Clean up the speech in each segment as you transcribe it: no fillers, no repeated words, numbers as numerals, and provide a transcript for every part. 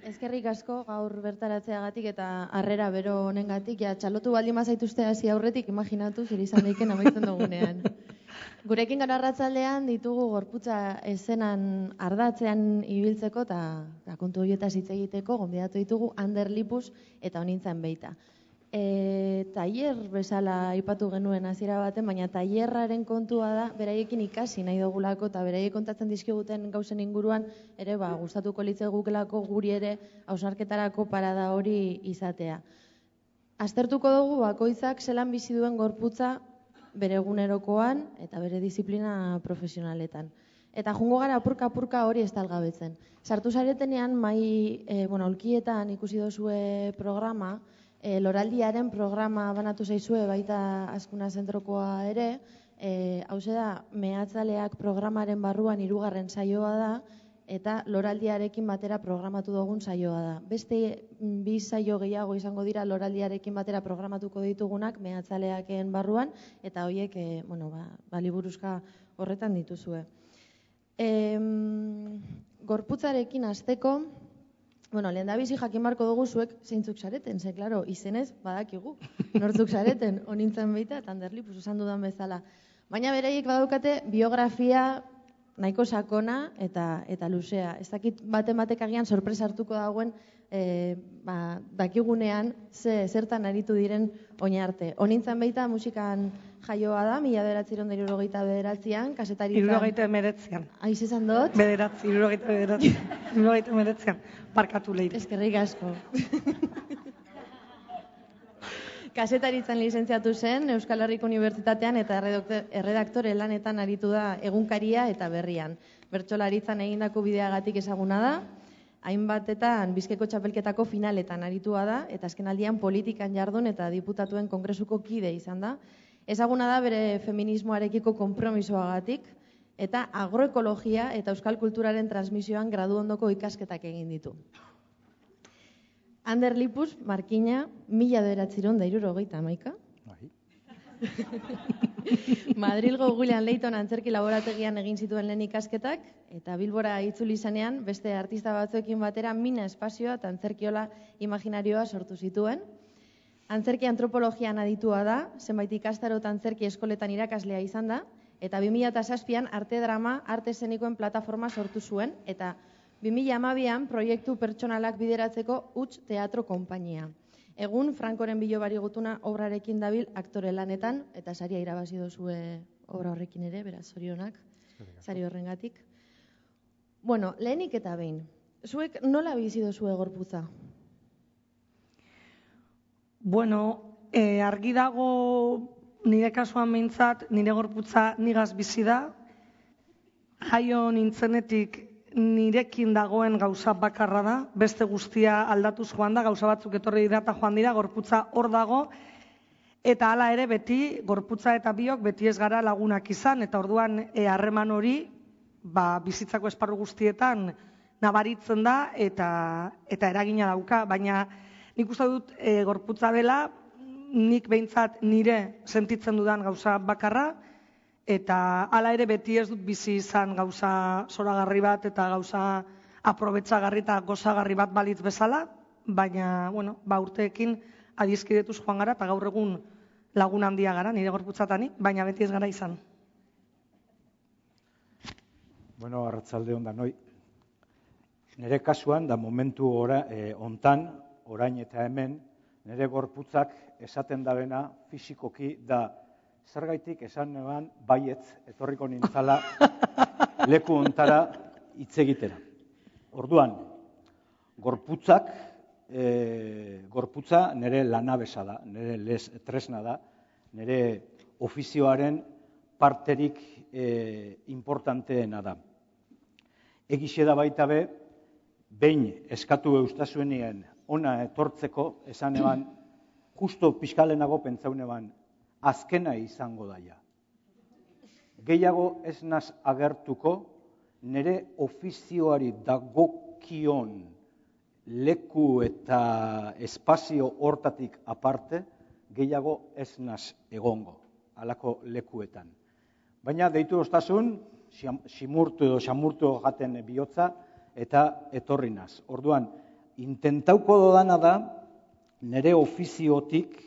Eskerrik asko gaur bertaratzeagatik eta harrera bero honengatik. Ja, txalotu baldin bazaituzte hasi aurretik, imaginatu zer izan daiken amaitzen dugunean. Gurekin gara arratsaldean ditugu gorputza eszenan ardatzean ibiltzeko eta kontu horietaz hitz egiteko gonbidatu ditugu Ander Lipus eta Onintzen Beita. Tailer bezala aipatu genuen hasiera baten, baina tailerraren kontua da beraiekin ikasi nahi dugulako eta beraiek kontatzen dizkiguten gauzen inguruan ere gustatuko litzaigukeelako guri ere hausnarketarako parada hori izatea. Aztertuko dugu bakoitzak zelan bizi duen gorputza bere egunerokoan eta bere disiplina profesionaletan. Eta jungo gara apurka hori ez talgabetzen. Sartu zaretenean aulkietan ikusi duzue programa, Loraldiaren programa banatu zaizue baita Azkuna Zentrokoa ere, hauze da, mehatzaleak programaren barruan 3. saioa da, eta Loraldiarekin batera programatu dugun saioa da. Beste 2 saio gehiago izango dira Loraldiarekin batera programatuko ditugunak mehatzaleaken barruan, eta horiek liburuzka horretan dituzue. Gorputzarekin hasteko, lehendabizi jakin barko dugu zuek zeintzuk zareten, ze, klaro, izenez badakigu. Nortzuk zareten, Onintzen Beita eta Ander Lipus esan dudan bezala. Baina beraiek badaukate biografia nahiko sakona eta luzea. Ez dakit batek agian sorpresa hartuko dagoen dakigunean zertan aritu diren oin arte. Onintzen Beita musikan jaioa da, 1979an, kasetaritzan... 79an. Aiz esan dut? 79an. Barkatu leire. Eskerrik asko. Kasetaritzan lizentziatu zen, Euskal Herriko Unibertsitatean eta erredaktore lanetan aritu da egunkaria eta berrian. Bertsolaritzan egindako bideagatik ezaguna da, hainbatetan Bizkaiko txapelketako finaletan aritua da, eta azkenaldian politikan jardun eta diputatuen kongresuko kide izan da. Ezaguna da bere feminismoarekiko konpromisoagatik, eta agroekologia eta euskal kulturaren transmisioan gradu ondoko ikasketak egin ditu. Ander Lipus, Markina, 1971. Madrilgo William Layton antzerki laborategian egin zituen lehen ikasketak, eta Bilbora itzuli izanean beste artista batzuekin batera Mina espazioa eta antzerkiola imaginarioa sortu zituen. Antzerki antropologian aditua da, zenbait ikastaro eta antzerki eskoletan irakaslea izan da, eta 2007an arte drama, arte eszenikoen plataforma sortu zuen, eta 2012an proiektu pertsonalak bideratzeko Huts Teatro Konpainia. Egun, Frankoren bilobari gutuna obrarekin dabil aktore lanetan, eta saria irabazi duzue obra horrekin ere, beraz, zorionak, sari horrengatik. Lehenik eta behin, zuek nola bizi duzue gorputza? Argi dago nire kasuan behintzat, nire gorputza nigaz bizi da, jaio nintzenetik nirekin dagoen gauza bakarra da, beste guztia aldatuz joan da, gauza batzuk etorri dira eta joan dira, gorputza hor dago, eta hala ere beti, gorputza eta biok beti ez gara lagunak izan, eta orduan harreman hori bizitzako esparru guztietan nabaritzen da eta eragina dauka, baina nik uste dut gorputza dela, nik behintzat nire sentitzen dudan gauza bakarra, eta hala ere beti ez dut bizi izan gauza zoragarri bat eta gauza aprobetxagarri eta gozagarri bat balitz bezala, baina, urteekin adizkidetuz joan gara eta gaur egun lagun handia gara, nire gorputzatani, baina beti ez gara izan. Arratsalde on danoi. Nire kasuan, da momentu hontan, orain eta hemen, nire gorputzak esaten dabena fisikoki da zergaitik esan neban baietz etorriko nintzala leku hontara hitz egitera. Orduan, gorputza nire lanabesa da, nire tresna da, nire ofizioaren parterik importanteena da. Egixe da baita be, behin eskatu eustazuenien ona etortzeko, esan eban, justo pixkalenago pentsaun eban, azkena izango daia. Gehiago ez naz agertuko, nire ofizioari dagokion leku eta espazio hortatik aparte, gehiago ez naz egongo, halako lekuetan. Baina deitu ostasun, xamurtu jaten bihotza, eta etorri naz. Orduan, intentauko dodana da, nire ofiziotik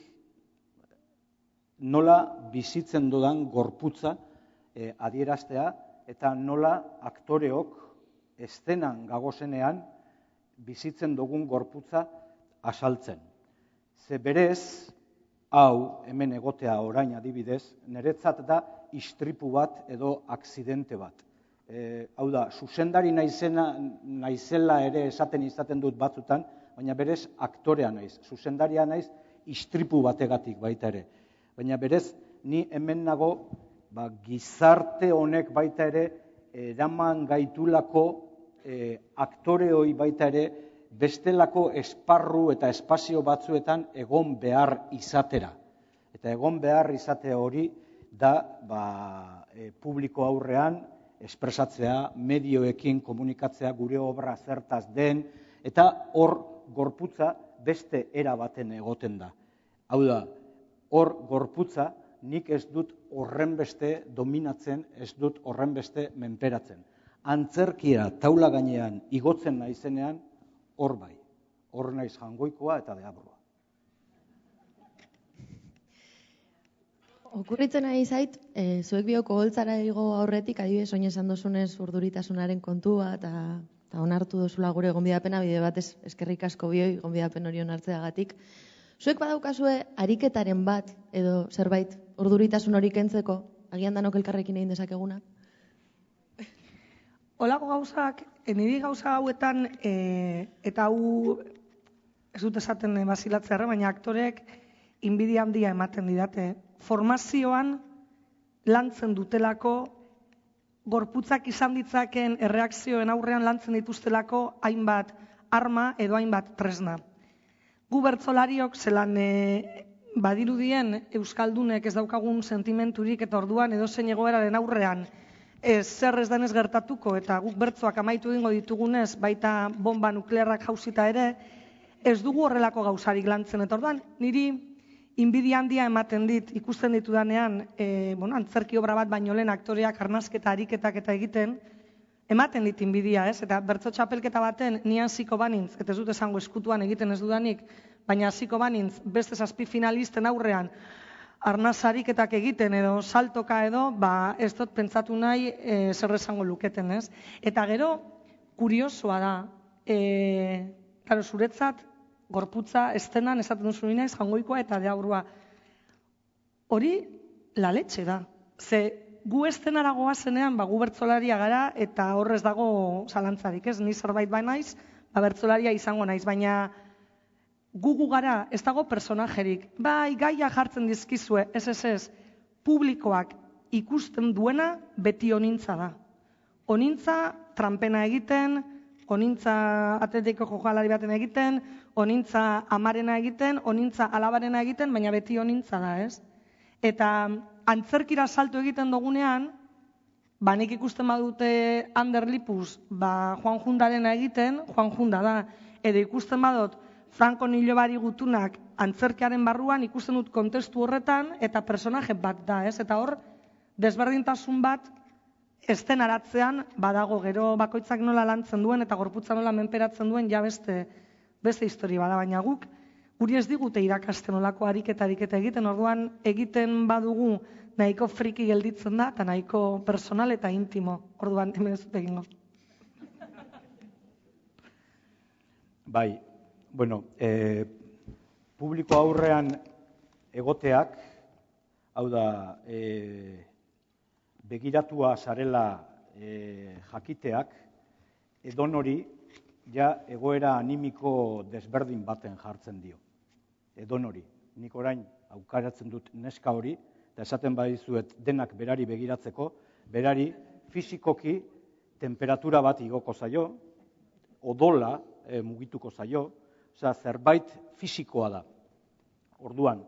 nola bizitzen dudan gorputza adieraztea, eta nola aktoreok estenan gagozenean bizitzen dugun gorputza asaltzen. Ze berez, hau, hemen egotea orain adibidez, niretzat da istripu bat edo akzidente bat. Hau da, zuzendari naizela ere esaten izaten dut batzutan, baina berez aktorea naiz. Zuzendaria naiz istripu bategatik baita ere. Baina berez, ni hemen nago gizarte honek baita ere eraman gaitulako aktoreoi baita ere bestelako esparru eta espazio batzuetan egon behar izatera. Eta egon behar izate hori da publiko aurrean espresatzea, medioekin komunikatzea, gure obra zertaz den, eta hor gorputza beste era baten egoten da. Hau da, hor gorputza nik ez dut horrenbeste dominatzen, ez dut horrenbeste menperatzen. Antzerkia taula gainean igotzen naizenean, hor bai. Hor naiz Jangoikoa eta Deabrua. Okurritzen ari zait, zuek bioko holtzara igo aurretik, adibidez, oin esan dozunez urduritasunaren kontua, eta onartu dozula gure gonbidapena, bide batez eskerrik asko bioi, gonbidapen hori onartzeagatik. Zuek badaukazue ariketaren bat, edo zerbait, urduritasun hori kentzeko, agian danok elkarrekin egin dezakeguna? Olako gauzak, niri gauza hauetan, eta hau ez dut esaten bazilatzearra, baina aktorek inbidia handia ematen didate. Formazioan lantzen dutelako, gorputzak izan ditzakeen erreakzioen aurrean lantzen dituztelako hainbat arma edo hainbat tresna. Gu bertsolariok zelan badirudien euskaldunek ez daukagun sentimenturik eta orduan edozein egoeraren aurrean zer ez denez gertatuko eta guk bertsoak amaitu egingo ditugunez baita bomba nuklearrak jauzita ere, ez dugu horrelako gauzarik lantzen. Eta orduan niri inbidia handia ematen dit ikusten ditudanean, antzerki obra bat baino lehen aktoreak arnasketa ariketak eta egiten, ematen dit inbidia, ez? Eta bertso txapelketa baten ni hasiko banintz, eta ez dut esango eskutuan egiten ez dudanik, baina hasiko banintz beste 7 finalisten aurrean arnaz ariketak egiten edo saltoka edo, ez dut pentsatu nahi zer esango luketen, ez? Eta gero, kuriosoa da, zuretzat, gorputza estenan esaten duzu naiz Jangoikoa eta Deabrua. Hori la leche da. Ze gu estenara goazenean, gu bertsolaria gara eta horrez dago zalantzarik, ez? Ni zerbait naiz, bertsolaria izango naiz, baina gu gara, ez dago personajerik. Bai, gaia jartzen dizkizue, ez, publikoak ikusten duena beti onintza da. Onintza trampena egiten, onintza atletiko jokalari baten egiten, onintza amarena egiten, onintza alabarena egiten, baina beti onintza da, ez? Eta antzerkira salto egiten dugunean, nik ikusten badute Ander Lipuz, Juan Jundarena egiten, Juan Junda da. Edo ikusten badut Franco Nilobari gutunak antzerkiaren barruan ikusten dut kontestu horretan eta personaje bat da, ez? Eta hor, desberdintasun bat estenaratzean badago, gero bakoitzak nola lantzen duen eta gorputza nola menperatzen duen ja beste historia bada, baina guri ez digute irakasten olako ariketarik eta egiten, orduan egiten badugu nahiko friki gelditzen da eta nahiko personal eta intimo, orduan hemen ez dut egingo. Bai, publiko aurrean egoteak, hau da, begiratua zarela jakiteak, edonori ja egoera animiko desberdin baten jartzen dio. Edonori. Nik orain aukaratzen dut neska hori, eta esaten badizuet denak berari begiratzeko, berari fisikoki temperatura bat igoko zaio, odola mugituko zaio, zerbait fisikoa da. Orduan,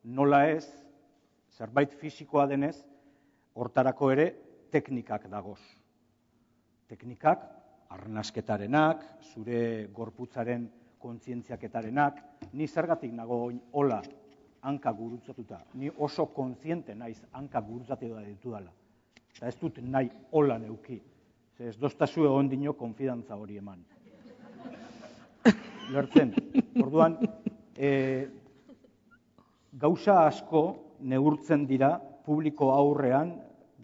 nola ez, zerbait fisikoa denez, hortarako ere teknikak dagoz. Teknikak, arnasketarenak, zure gorputzaren kontzientziaketarenak, ni zergatik nago hola hanka gurutzatuta, ni oso kontziente naiz hanka gurutzatu da ditudala. Eta ez dut nahi hola neuki. Ez doztazu egon dino konfidantza hori eman. Lertzen, orduan, gauza asko neurtzen dira publiko aurrean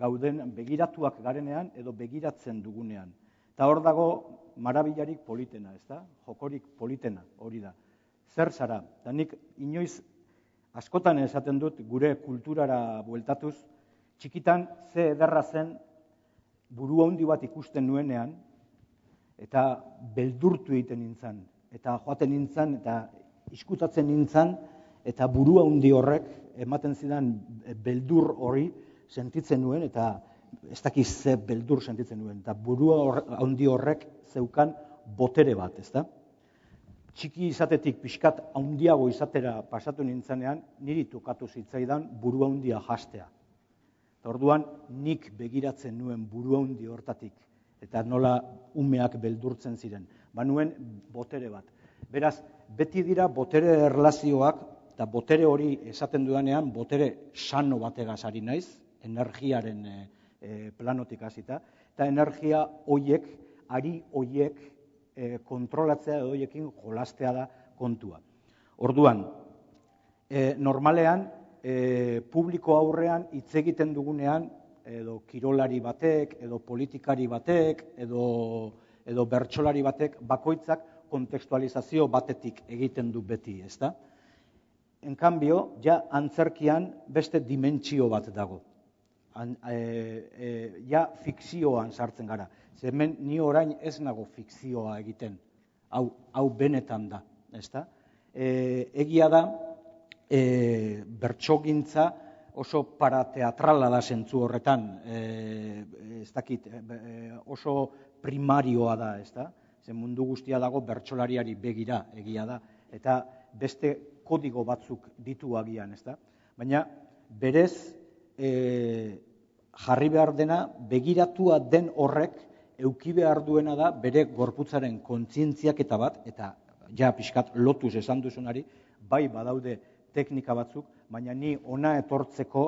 gauden begiratuak garenean edo begiratzen dugunean. Eta hor dago marabillarik politena, ez da? Jokorik politena hori da. Zer zara? Da nik inoiz askotan esaten dut gure kulturara bueltatuz, txikitan ze ederra zen buru handi bat ikusten nuenean eta beldurtu egiten nintzen. Eta joaten nintzen eta iskutatzen nintzen eta buru handi horrek ematen zidan beldur hori sentitzen nuen eta ez dakiz ze beldur sentitzen nuen. Eta buru handi horrek zeukan botere bat, ez da? Txiki izatetik pixkat handiago izatera pasatu nintzenean, niri tokatu zitzaidan buru handia jastea. Eta orduan nik begiratzen nuen buru handi hortatik, eta nola umeak beldurtzen ziren. Nuen botere bat. Beraz, beti dira botere erlazioak, eta botere hori esaten dudanean, botere sano bategaz ari naiz, energiaren planotik hasita, eta energia hoiek, ari hoiek kontrolatzea edo hoiekin jolastea da kontua. Orduan, normalean, publiko aurrean hitz egiten dugunean, edo kirolari batek, edo politikari batek, edo bertsolari batek, bakoitzak kontekstualizazio batetik egiten du beti, ez da? En cambio, ja antzerkian beste dimentsio bat dago. Ja fikzioan sartzen gara. Hemen ni orain ez nago fikzioa egiten. Hau benetan da, ezta? Egia da, bertsogintza oso parateatrala da zentzu horretan, ez dakit, oso primarioa da, ezta? Ze mundu guztia dago bertsolariari begira, egia da, eta beste kodigo batzuk ditu agian, ezta? Baina berez jarri behar dena, begiratua den horrek euki behar duena da bere gorputzaren kontzientziaketa bat, eta ja pixkat lotuz esan duzunari, bai badaude teknika batzuk, baina ni ona etortzeko,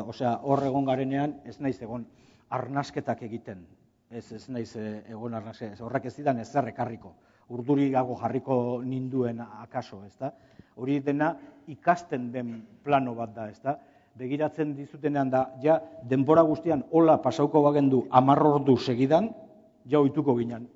hor egon garenean ez naiz egon arnasketak egiten. Ez naiz egon arnasketak, horrek ez didan ezer ekarriko. Urduriago jarriko ninduen akaso, ez da? Hori dena ikasten den plano bat da, ez da? Begiratzen dizutenean da, ja, denbora guztian hola pasauko bagendu 10 ordu segidan, ja ohituko ginen.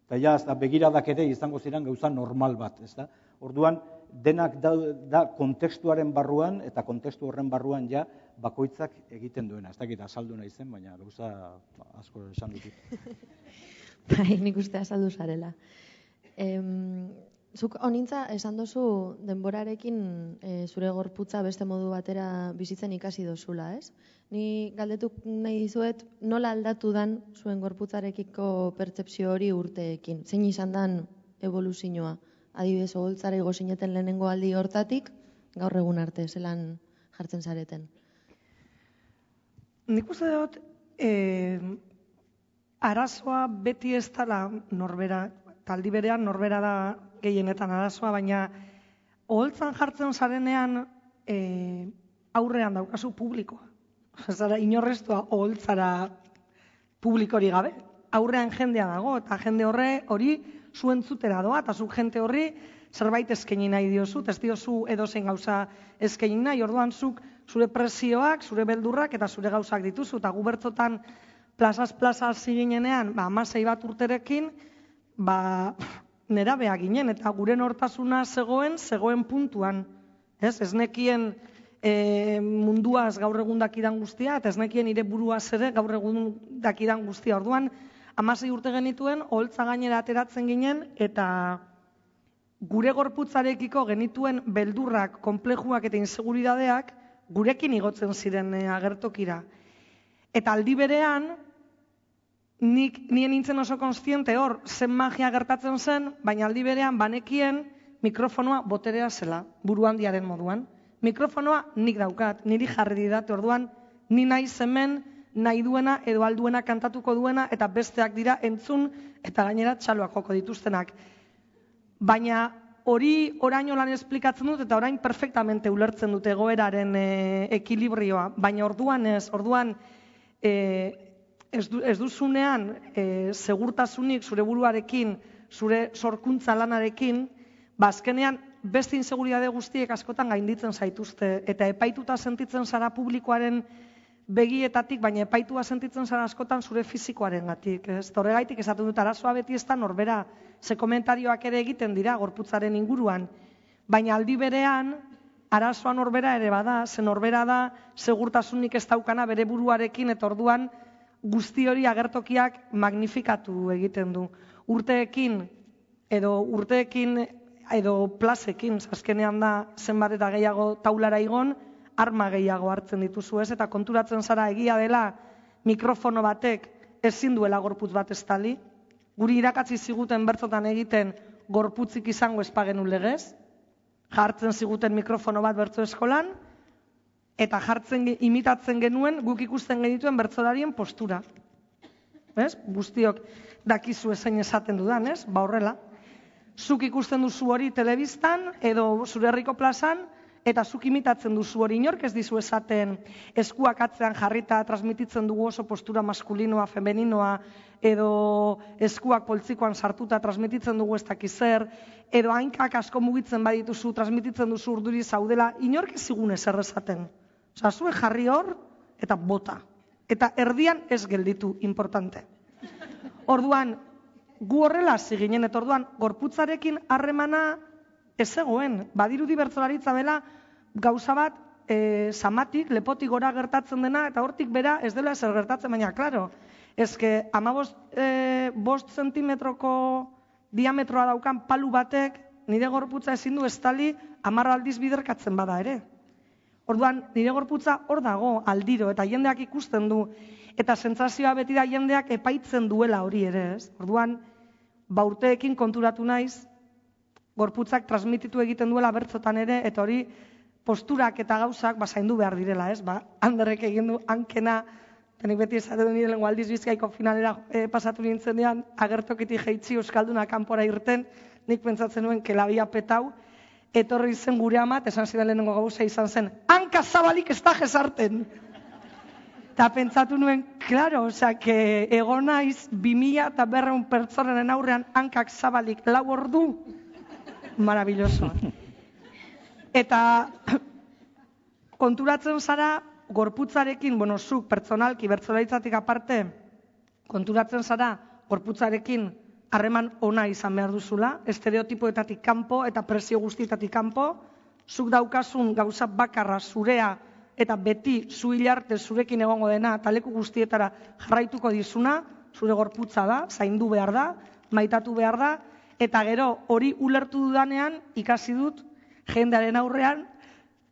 Eta ja, begiradak ere izango ziren gauza normal bat, ez da? Orduan, denak da kontestuaren barruan, eta kontestu horren barruan ja, bakoitzak egiten duena. Ez dakit azaldu nahi zen, baina gauza asko esan ditut. Bai, nik uste azaldu zarela. Zuk honintza esan dozu denborarekin zure gorputza beste modu batera bizitzen ikasi dozula, ez? Ni galdetuk nahi dizuet nola aldatu dan zuen gorputzarekiko pertzepzio hori urteekin. Zein izan dan evoluzioa? Adibidez, oholtzara igo zineten lehenengo aldi hortatik, gaur egun arte, zelan jartzen zareten? Nik uste dut, arazoa beti ez dela norbera, taldi berean norbera da gehienetan arazoa, baina oholtzan jartzen zarenean aurrean daukazu publikoa. Zara, inorreztua oholtzara publikori gabe. Aurrean jendea dago, eta jende hori zuen zutera doa, eta zu jente horri zerbait eskaini nahi diozu, ez diozu edozein gauza eskaini nahi, orduan zuk zure presioak, zure beldurrak eta zure gauzak dituzu, eta gu bertzotan plazaz ziginenean, 16 bat urterekin, nerabeak ginen, eta gure nortasuna zegoen puntuan. Ez nekien munduaz gaur egun dakidan guztia, eta ez nekien nire buruaz ere gaur egun dakidan guztia. Orduan, 16 urte genituen, oholtza gainera ateratzen ginen, eta gure gorputzarekiko genituen beldurrak, konplejuak eta inseguridadeak gurekin igotzen ziren agertokira. Eta aldi berean, nien nintzen oso konstiente hor, zen magia gertatzen zen, baina aldi berean banekien mikrofonoa boterea zela, buru handiaren moduan. Mikrofonoa nik daukat, niri jarri didate, orduan, ni nahi hemen nahi duena edo alduena kantatuko duena, eta besteak dira entzun eta gainera txaloak joko dituztenak. Baina hori oraino lan esplikatzen dut, eta orain perfectamente ulertzen dute egoeraren ekilibrioa, baina orduan ez, orduan ez duzunean segurtasunik zure buruarekin, zure sorkuntza lanarekin, azkenean beste inseguritate guztiek askotan gainditzen zaituzte, eta epaituta sentitzen zara publikoaren begietatik, baina epaitua sentitzen zara askotan zure fizikoarengatik. Horregaitik esaten dut, arazoa beti ez da norbera, ze komentarioak ere egiten dira gorputzaren inguruan, baina aldi berean, arazoa norbera ere bada, ze norbera da segurtasunik ez daukana bere buruarekin, eta orduan guzti hori agertokiak magnifikatu egiten du. Urteekin edo plazekin, azkenean da zenbat eta gehiago taulara igon, arma gehiago hartzen dituzu, ez? Eta konturatzen zara egia dela mikrofono batek ezin duela gorputz bat estali. Guri irakatsi ziguten bertzotan egiten gorputzik izango ez bagenu legez, jartzen ziguten mikrofono bat bertso eskolan, eta imitatzen genuen guk ikusten genituen bertsolarien postura. Ez? Guztiok dakizu ezein esaten dudan, ez? Horrela. Zuk ikusten duzu hori telebistan edo zure herriko plazan, eta zuk imitatzen duzu hori, inork ez dizu esaten eskuak atzean jarrita transmititzen dugu oso postura maskulinoa, femeninoa, edo eskuak poltsikoan sartuta transmititzen dugu ez dakizer, edo hainkak asko mugitzen badituzu, transmititzen duzu urduri zaudela, inork ez zigun ezer esaten. Osa, zuen jarri hor, eta bota. Eta erdian ez gelditu, importante. Orduan, gu horrela ziginen, eta orduan, gorputzarekin harremana ez zegoen. Badirudi bertsolaritza dela gauza bat zamatik, lepotik gora gertatzen dena, eta hortik bera ez dela ezer gertatzen, baina, klaro, ezke 15 zentimetroko diametroa daukan palu batek nire gorputza ezin du estali 10 aldiz biderkatzen bada ere. Orduan, nire gorputza hor dago aldiro, eta jendeak ikusten du, eta sentsazioa beti da jendeak epaitzen duela hori ere, ez? Orduan, urteekin konturatu naiz, gorputzak transmititu egiten duela bertzotan ere, eta hori posturak eta gauzak zaindu behar direla, ez? Anderrek egin du hankena, tenik beti esaten nire lengo aldiz Bizkaiko finalera pasatu nintzenean, agertokitik jeitzi euskalduna kanpora irten, nik pentsatzen nuen kelabia petau, etorri zen gure amat, esan zidan lehenengo gauza izan zen, hanka zabalik ez da jesarten. Eta pentsatu nuen, klaro, que egon naiz 2200 pertsonen aurrean hankak zabalik 4 ordu, maravilloso. Eta konturatzen zara, gorputzarekin, zuk pertsonalki, bertsolaritzatik aparte, konturatzen zara, gorputzarekin harreman ona izan behar duzula, estereotipoetatik kanpo eta presio guztietatik kanpo, zuk daukasun gauza bakarra zurea eta beti zu hilarte zurekin egongo dena, taleku guztietara jarraituko dizuna, zure gorputza da, zaindu behar da, maitatu behar da, eta gero hori ulertu dudanean ikasi dut jendearen aurrean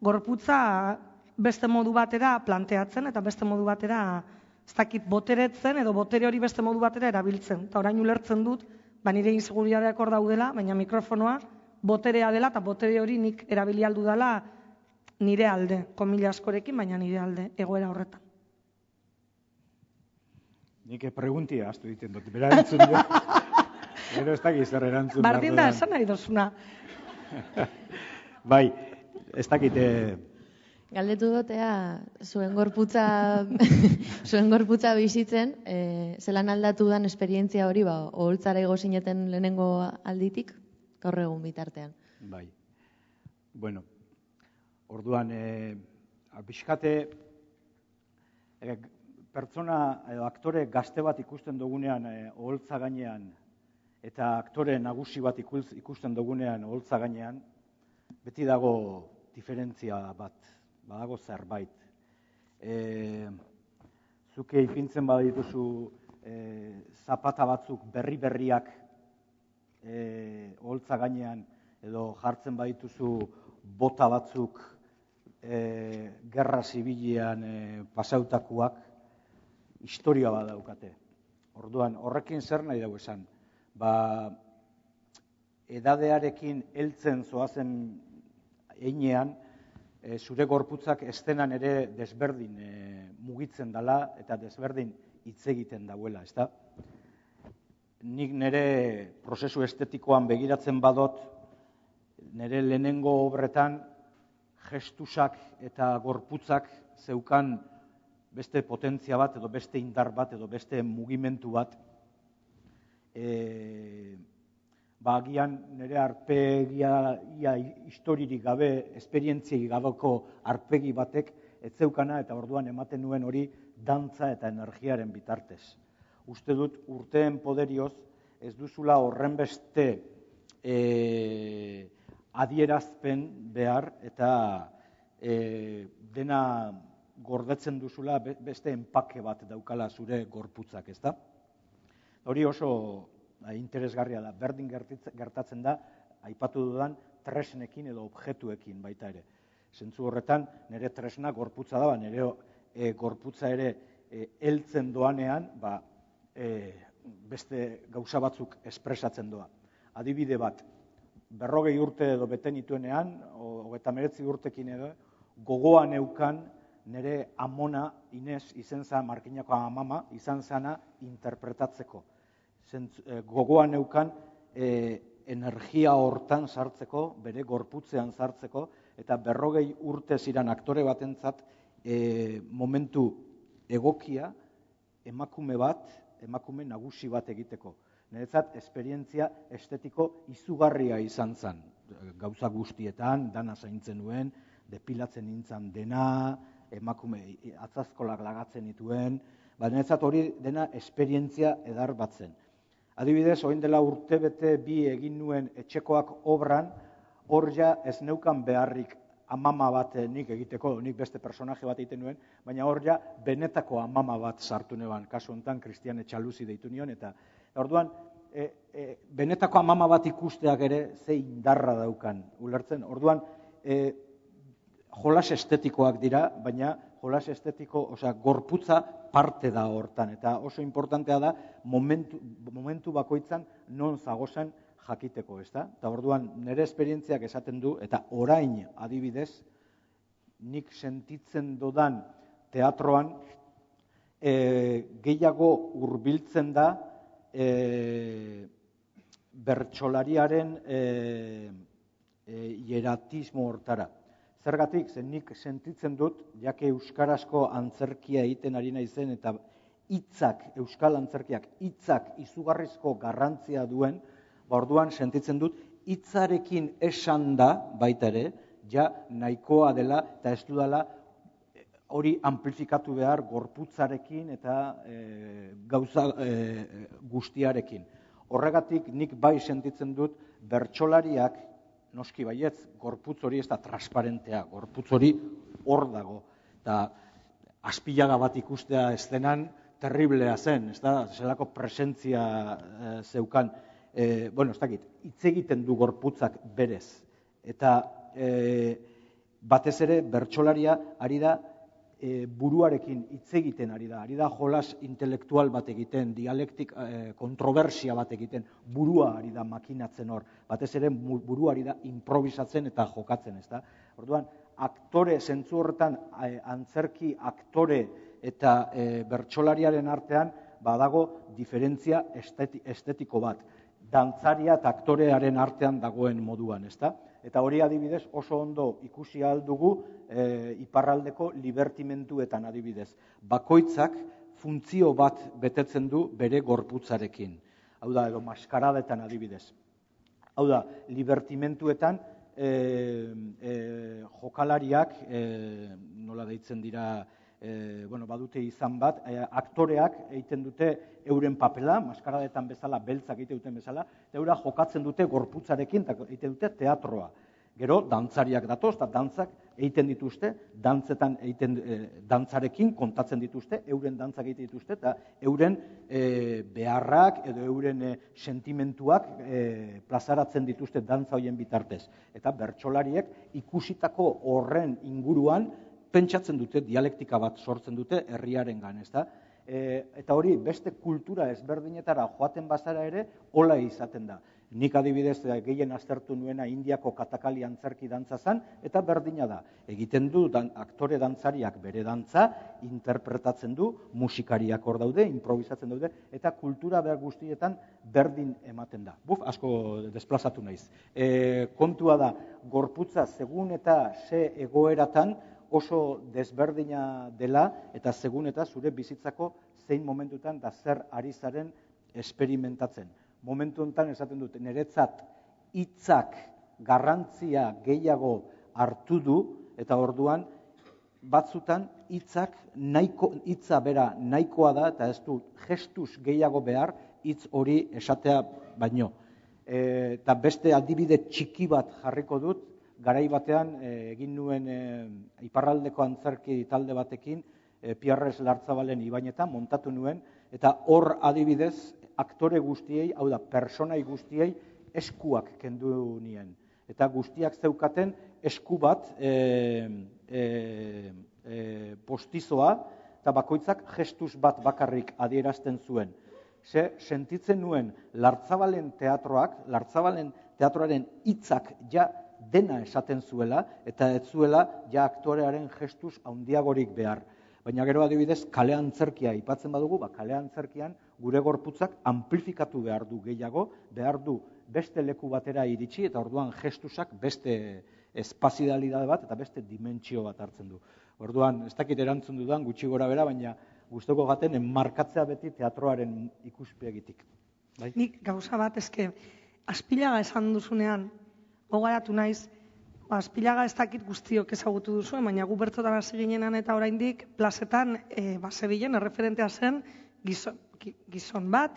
gorputza beste modu batera planteatzen eta beste modu batera ez dakit boteretzen edo botere hori beste modu batera erabiltzen. Eta orain ulertzen dut, nire inseguridadeak hor daudela, baina mikrofonoa boterea dela eta botere hori nik erabili aldu dela nire alde, komila askorekin, baina nire alde, egoera horretan. Nik preguntia astu egiten dut, bera entzun dut. Gero ez dakit zer erantzun. Bardin da, esan nahi dozuna. Bai, ez dakit... Galdetu dotea, zuen gorputza bizitzen, zelan aldatu dan esperientzia hori, oholtzara igo zineten lehenengo alditik, gaur egun bitartean. Bai. Bueno, orduan, pixkate, pertsona edo aktore gazte bat ikusten dugunean oholtza gainean, eta aktore nagusi bat ikusten dugunean oholtza gainean, beti dago diferentzia bat. Badago zerbait. Zuke ipintzen badituzu zapata batzuk berriak oholtza gainean edo jartzen badituzu bota batzuk gerra zibilean pasautakoak historia bat daukate. Orduan, horrekin zer nahi dugu esan? Edadearekin heltzen zoazen heinean, zure gorputzak estenan ere desberdin mugitzen dela eta desberdin hitz egiten dauela, ezta? Nik nire prozesu estetikoan begiratzen badot, nire lehenengo obretan gestusak eta gorputzak zeukan beste potentzia bat, edo beste indar bat, edo beste mugimendu bat, agian nire arpegia historirik gabe, esperientziei gabeko arpegi batek ez zeukana, eta orduan ematen nuen hori dantza eta energiaren bitartez. Uste dut urteen poderioz ez duzula horrenbeste adierazpen behar, eta dena gordetzen duzula beste enpake bat daukala zure gorputzak, ezta? Hori oso interesgarria da, berdin gertatzen da, aipatu dudan tresnekin edo objektuekin baita ere. Zentzu horretan, nire tresna gorputza da, nire gorputza ere heltzen doanean, beste gauza batzuk espresatzen doa. Adibide bat, 40 urte edo bete nituenean, 39 urtekin edo, gogoan eukan nire amona, Inez, izen zen Markinako amama, izan zana interpretatzeko. Gogoan eukan energia hortan sartzeko, bere gorputzean sartzeko, eta 40 urte ziren aktore batentzat momentu egokia, emakume nagusi bat egiteko. Niretzat, esperientzia estetiko izugarria izan zen. Gauza guztietan, dana zaintzen nuen, depilatzen nintzen dena, emakume atzazkolak lagatzen nituen, niretzat hori dena esperientzia edar bat zen. Adibidez, orain dela urtebete bi egin nuen etxekoak obran, hor ja ez neukan beharrik amama bat nik egiteko, nik beste personaje bat egiten nuen, baina hor ja benetako amama bat sartu neban, kasu honetan Kristian Etxaluzi deitu nion, eta orduan benetako amama bat ikusteak ere ze indarra daukan, ulertzen? Orduan, jolas estetikoak dira, baina jolas estetiko, gorputza parte da hortan, eta oso importantea da momentu bakoitzan non zagozan jakiteko, ezta? Eta orduan nire esperientziak esaten du, eta orain adibidez, nik sentitzen dodan teatroan gehiago hurbiltzen da bertsolariaren hieratismo hortara. Zergatik, nik sentitzen dut, jake euskarazko antzerkia egiten ari naizen, eta euskal antzerkiak hitzak izugarrizko garrantzia duen, orduan sentitzen dut, hitzarekin esan da, baita ere, ja nahikoa dela, eta ez dudala hori amplifikatu behar gorputzarekin eta gauza guztiarekin. Horregatik nik bai sentitzen dut, bertsolariak, noski baietz, gorputz hori ez da transparentea, gorputz hori hor dago. Eta azpilaga bat ikustea eszenan terriblea zen, ez da, zelako presentzia zeukan. Ez dakit, hitz egiten du gorputzak berez. Eta batez ere, bertsolaria ari da buruarekin hitz egiten ari da jolas intelektual bat egiten, dialektik kontrobersia bat egiten, burua ari da makinatzen hor, batez ere burua ari da improvisatzen eta jokatzen, ez da. Orduan, aktore, zentzu horretan, antzerki aktore eta bertsolariaren artean, badago diferentzia estetiko bat, dantzaria eta aktorearen artean dagoen moduan, ez da. Eta hori adibidez oso ondo ikusi ahal dugu iparraldeko libertimenduetan adibidez. Bakoitzak funtzio bat betetzen du bere gorputzarekin. Hau da, edo maskaradetan adibidez. Hau da, libertimenduetan jokalariak, nola deitzen dira, badute izan bat, aktoreak egiten dute euren papela, maskaradetan bezala, beltzak egiten duten bezala, eta eura jokatzen dute gorputzarekin, eta egiten dute teatroa. Gero, dantzariak datoz, eta dantzak egiten dituzte, dantzarekin kontatzen dituzte, euren dantzak egiten dituzte, eta euren beharrak edo euren sentimentuak plazaratzen dituzte dantza horien bitartez. Eta bertsolariek ikusitako horren inguruan pentsatzen dute, dialektika bat sortzen dute herriarengan, ezta? Eta hori beste kultura ezberdinetara joaten bazara ere, hola izaten da. Nik adibidez gehien aztertu nuena Indiako katakali antzerki dantza zen, eta berdina da. Egiten du aktore dantzariak bere dantza, interpretatzen du, musikariak hor daude, improvisatzen daude, eta kultura behar guztietan berdin ematen da. Asko desplazatu naiz. Kontua da, gorputza segun eta ze egoeratan, oso desberdina dela, eta segun eta zure bizitzako zein momentutan da zer ari zaren esperimentatzen. Momentu honetan esaten dut, niretzat hitzak garrantzia gehiago hartu du, eta orduan batzutan hitza bera nahikoa da, eta ez du gestuz gehiago behar hitz hori esatea baino. Eta beste adibide txiki bat jarriko dut, garai batean egin nuen iparraldeko antzerki talde batekin, Pierres Lartzabalen ibainetan montatu nuen, eta hor adibidez aktore guztiei, hau da, personai guztiei eskuak kendu nien. Eta guztiak zeukaten esku bat postizoa, eta bakoitzak gestuz bat bakarrik adierazten zuen. Sentitzen nuen Lartzabalen teatroaren hitzak ja dena esaten zuela, eta ez zuela ja aktorearen gestuz handiagorik behar. Baina gero adibidez, kale antzerkia aipatzen badugu, kale antzerkian gure gorputzak amplifikatu behar du gehiago, behar du beste leku batera iritsi, eta orduan gestusak beste espazidalidade bat eta beste dimentsio bat hartzen du. Orduan, ez dakit erantzun dudan, gutxi gora bera, baina gustoko gaten enmarkatzea beti teatroaren ikuspegitik. Bai? Nik gauza bat, Aspilaga esan duzunean, gogoratu naiz, Aspilaga ez dakit guztiok ezagutu duzuen, baina gu bertzotan hasi ginenan eta oraindik plazetan Zebilen erreferentea zen gizon bat,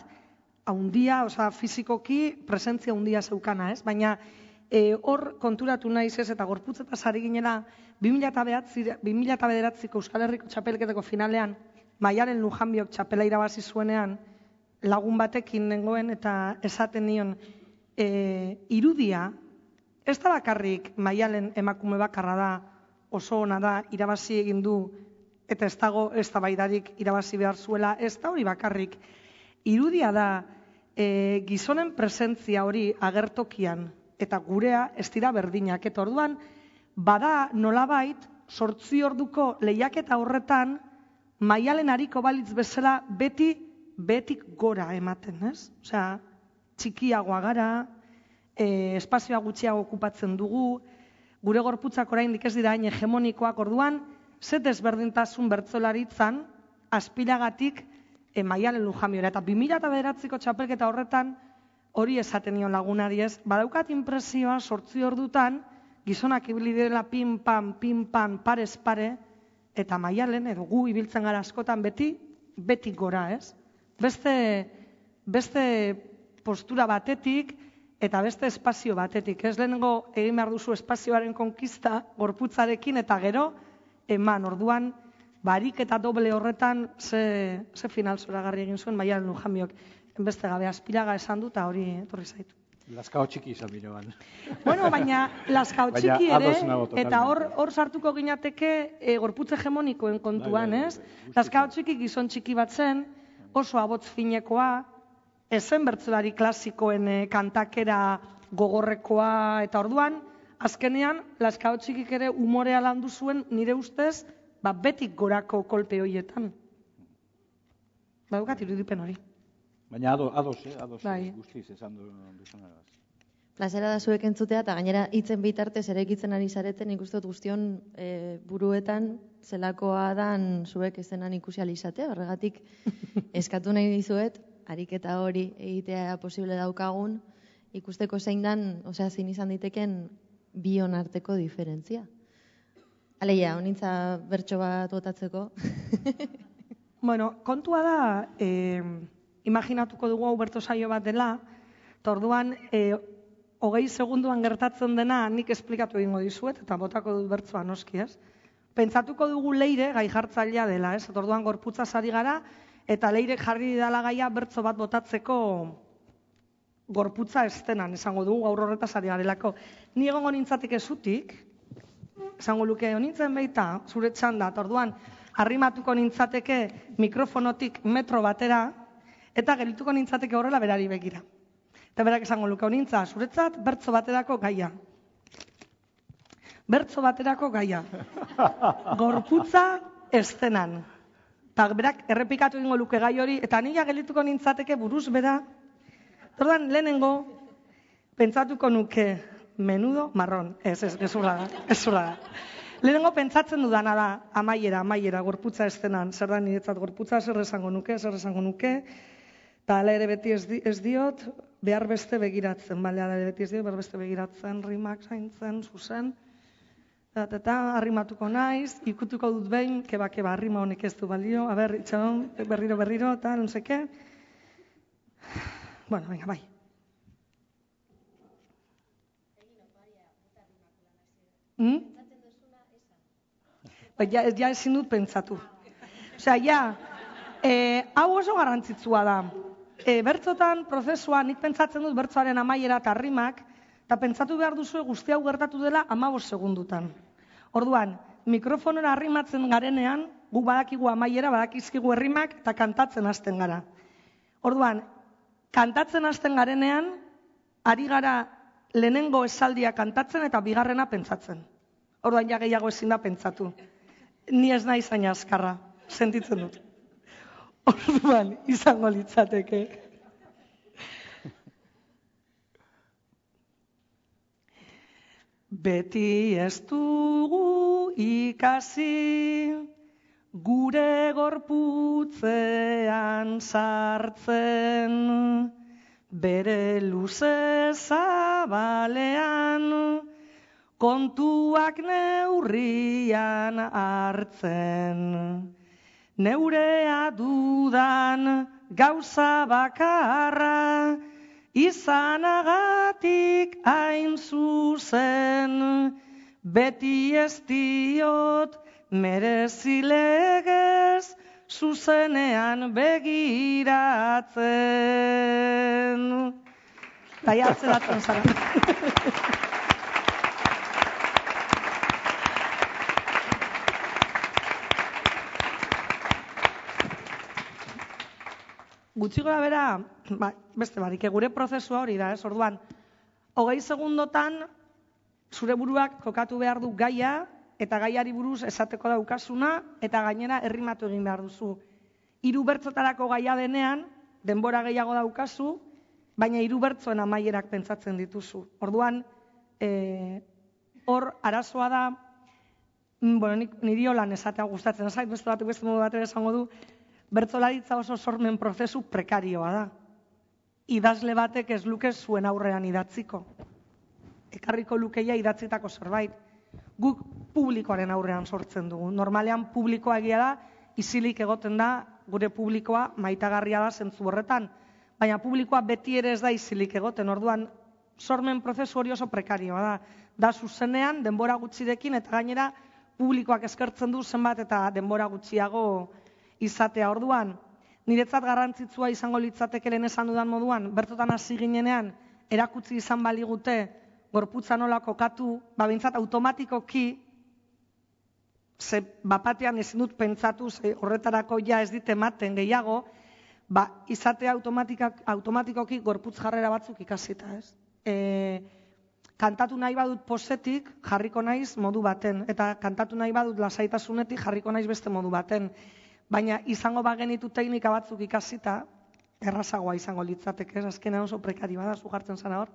haundia, fizikoki presentzia haundia zeukana, ez? Baina hor konturatu naiz ez, eta gorputzetaz ari ginela 2009ko Euskal Herriko txapelketako finalean, Maialen Lujanbiok txapela irabazi zuenean, lagun batekin nengoen eta esaten nion, irudia, ez da bakarrik Maialen emakume bakarra da, oso ona da, irabazi egin du, eta ez dago ez da baidarik irabazi behar zuela, ez da hori bakarrik. Irudia da gizonen presentzia hori agertokian, eta gurea ez dira berdinak. Eta orduan, bada nolabait, 8 orduko lehiaketa horretan, Maialen ariko balitz bezala betik gora ematen, ez? Osea, txikiagoa gara, espazioa gutxiago okupatzen dugu, gure gorputzak oraindik ez dira hain hegemonikoak, orduan, ze desberdintasun bertsolaritzan, Aspilagatik Maialen Lujanbiora. Eta 2009ko txapelketa horretan, hori esaten nion lagunari ez, badaukat inpresioa 8 ordutan, gizonak ibili direla pin-pan, parez pare, eta Maialen, edo gu ibiltzen gara askotan beti gora, ez? Beste postura batetik, eta beste espazio batetik. Ez lehenengo egin behar duzu espazioaren konkista gorputzarekin, eta gero, eman, orduan, barik eta doble horretan, ze final zoragarri egin zuen Maialen Lujanbiok. Beste gabe, Aspilaga esan dut, eta hori etorri zaitu. Lazkao txiki izan biroan. Bueno, baina Lazkao txiki ere, eta hor sartuko ginateke gorputz hegemonikoen kontuan, ez? Lazkao txiki gizon txiki bat zen, oso abotz finekoa, ezen bertsolari klasikoen kantakera gogorrekoa, eta orduan, azkenean, Lazkao txikik ere umorea landu zuen, nire ustez, betik gorako kolpe horietan. Badukat irudipen hori. Baina ados, guztiz esan duzunera. Plazera da zuek entzutea, eta gainera hitzen bitartez eraikitzen ari zareten, nik uste guztion buruetan zelakoa dan zuek eszenan ikusi alizatea, horregatik eskatu nahi dizuet, ariketa hori egitea posible daukagun, ikusteko zein dan, zein izan diteken bion arteko diferentzia. Aleia, honintza bertso bat botatzeko. Bueno, kontua da, imaginatuko dugu hau berto saio bat dela, eta orduan, 20 segunduan gertatzen dena nik esplikatu egingo dizuet, eta botako dut bertsoa noski, ez? Pentsatuko dugu Leire gai jartzailea dela, ez? Eta orduan gorputza sari gara, eta Leire jarri didala gaia bertso bat botatzeko gorputza estenan, esango dugu gaur horretaz ari garelako. Ni egongo nintzateke zutik, esango luke honintzen baita, zure txanda, eta orduan, arrimatuko nintzateke mikrofonotik metro batera, eta gelituko nintzateke horrela berari begira. Eta berak esango luke honintza, zuretzat, bertso baterako gaia. Bertso baterako gaia. Gorputza estenan. Eta berak errepikatu egingo luke gai hori, eta nila gelituko nintzateke buruz bera. Orduan, lehenengo, pentsatuko nuke, menudo marron. Ez, gezurra da. Lehenengo pentsatzen dudana da, amaiera, gorputza estenan. Zer da niretzat gorputza, zer esango nuke. Eta ala ere beti ez diot, behar beste begiratzen. Ala ere beti ez diot, behar beste begiratzen, rimak zaintzen, zuzen. Eta arrimatuko naiz, ikutuko dut behin, keba, arrima honek ez du balio. Itxaron, berriro, eta non seke. Bueno, venga, bai. Ja ezin dut pentsatu. Osea, hau oso garrantzitsua da. Bertzotan, prozesua, nik pentsatzen dut bertzoaren amaiera eta rimak, eta pentsatu behar duzu guzti hau gertatu dela 15 segundutan. Orduan, mikrofonora arrimatzen garenean, gu badakigu amaiera, badakizkigu errimak, eta kantatzen hasten gara. Orduan, kantatzen hasten garenean, ari gara lehenengo esaldia kantatzen eta bigarrena pentsatzen. Orduan, ja gehiago ezin da pentsatu. Ni ez nahi zaina azkarra, sentitzen dut. Orduan, izango litzateke. Beti ez dugu ikasi gure gorputzean sartzen, bere luze zabalean kontuak neurrian hartzen. Neurea dudan gauza bakarra izanagatik hain zuzen, beti ez diot merezi legez zuzenean begiratzen. Eta atzeratzen zara. Gutxi gora bera, beste barik, gure prozesua hori da, orduan, 20 segundotan zure buruak kokatu behar du gaia, eta gaiari buruz esateko daukasuna, eta gainera errimatu egin behar duzu. 3 bertzotarako gaia denean, denbora gehiago daukazu, baina 3 bertzoen amaierak pentsatzen dituzu. Orduan, hor arazoa da, niri holan esatea gustatzen zait, beste modu batera esango du, bertzolaritza oso sormen prozesu prekarioa da. Idazle batek ez luke zuen aurrean idatziko. Ekarriko lukeia idatzitako zerbait. Guk publikoaren aurrean sortzen dugu. Normalean publikoa egia da, isilik egoten da, gure publikoa maitagarria da zentzu horretan. Baina publikoa beti ere ez da isilik egoten. Orduan, sormen prozesu hori oso prekarioa da. Da zuzenean, denbora gutxirekin, eta gainera publikoak eskertzen du zenbat eta denbora gutxiago izatea. Orduan, niretzat garrantzitsua izango litzateke lehen esan dudan moduan, bertotan hasi ginenean, erakutsi izan baligute, gorputza nola kokatu, behintzat automatikoki, ze bapatean ezin dut pentsatu, ze horretarako ja ez dit ematen gehiago, izatea automatikoki gorputz jarrera batzuk ikasita, ez? Kantatu nahi badut posetik, jarriko naiz modu baten, eta kantatu nahi badut lasaitasunetik, jarriko naiz beste modu baten. Baina izango bagenitu teknika batzuk ikasita, errazagoa izango litzateke, azkenean oso prekarioa da, zu jartzen zara hor,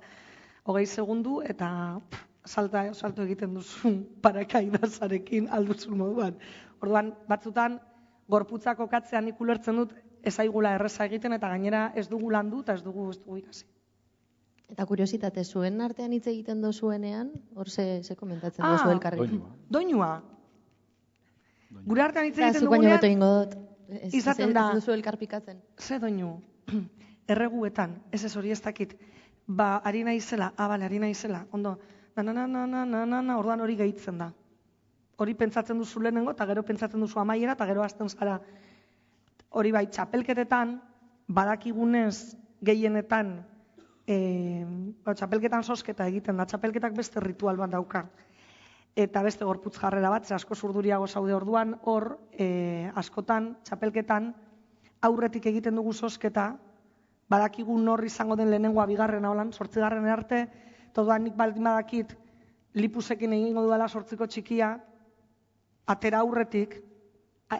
20 segundu eta salto egiten duzu parakaidazarekin alduzun moduan. Orduan, batzutan, gorputza kokatzean nik ulertzen dut ezaigula erreza egiten eta gainera ez dugu landu eta ez dugu ikasi. Eta kuriositate, zuen artean hitz egiten dozuenean, hor ze komentatzen dozu elkarrekin? Doinua. Gure artean hitz egiten dugunean... Baina beto ingo dut. Izaten da... Ez duzu elkarpikatzen. Ze doinu? Erreguetan, ez hori ez dakit. Ari naizela, ari naizela. Ondo, na, orduan hori gehitzen da. Hori pentsatzen duzu lehenengo, eta gero pentsatzen duzu amaiera, eta gero hasten zara. Hori bai, txapelketetan, badakigunez gehienetan, txapelketan sosketa egiten da, txapelketak beste ritual bat dauka. Eta beste gorputz jarrera bat, asko zurduriago zaude orduan, hor, askotan, txapelketan, aurretik egiten dugu sosketa, badakigu nor izango den lehenengoa bigarrena holan, 8. arte, todoan nik baldin badakit lipusekin egingo duela 8ko txikia, atera aurretik,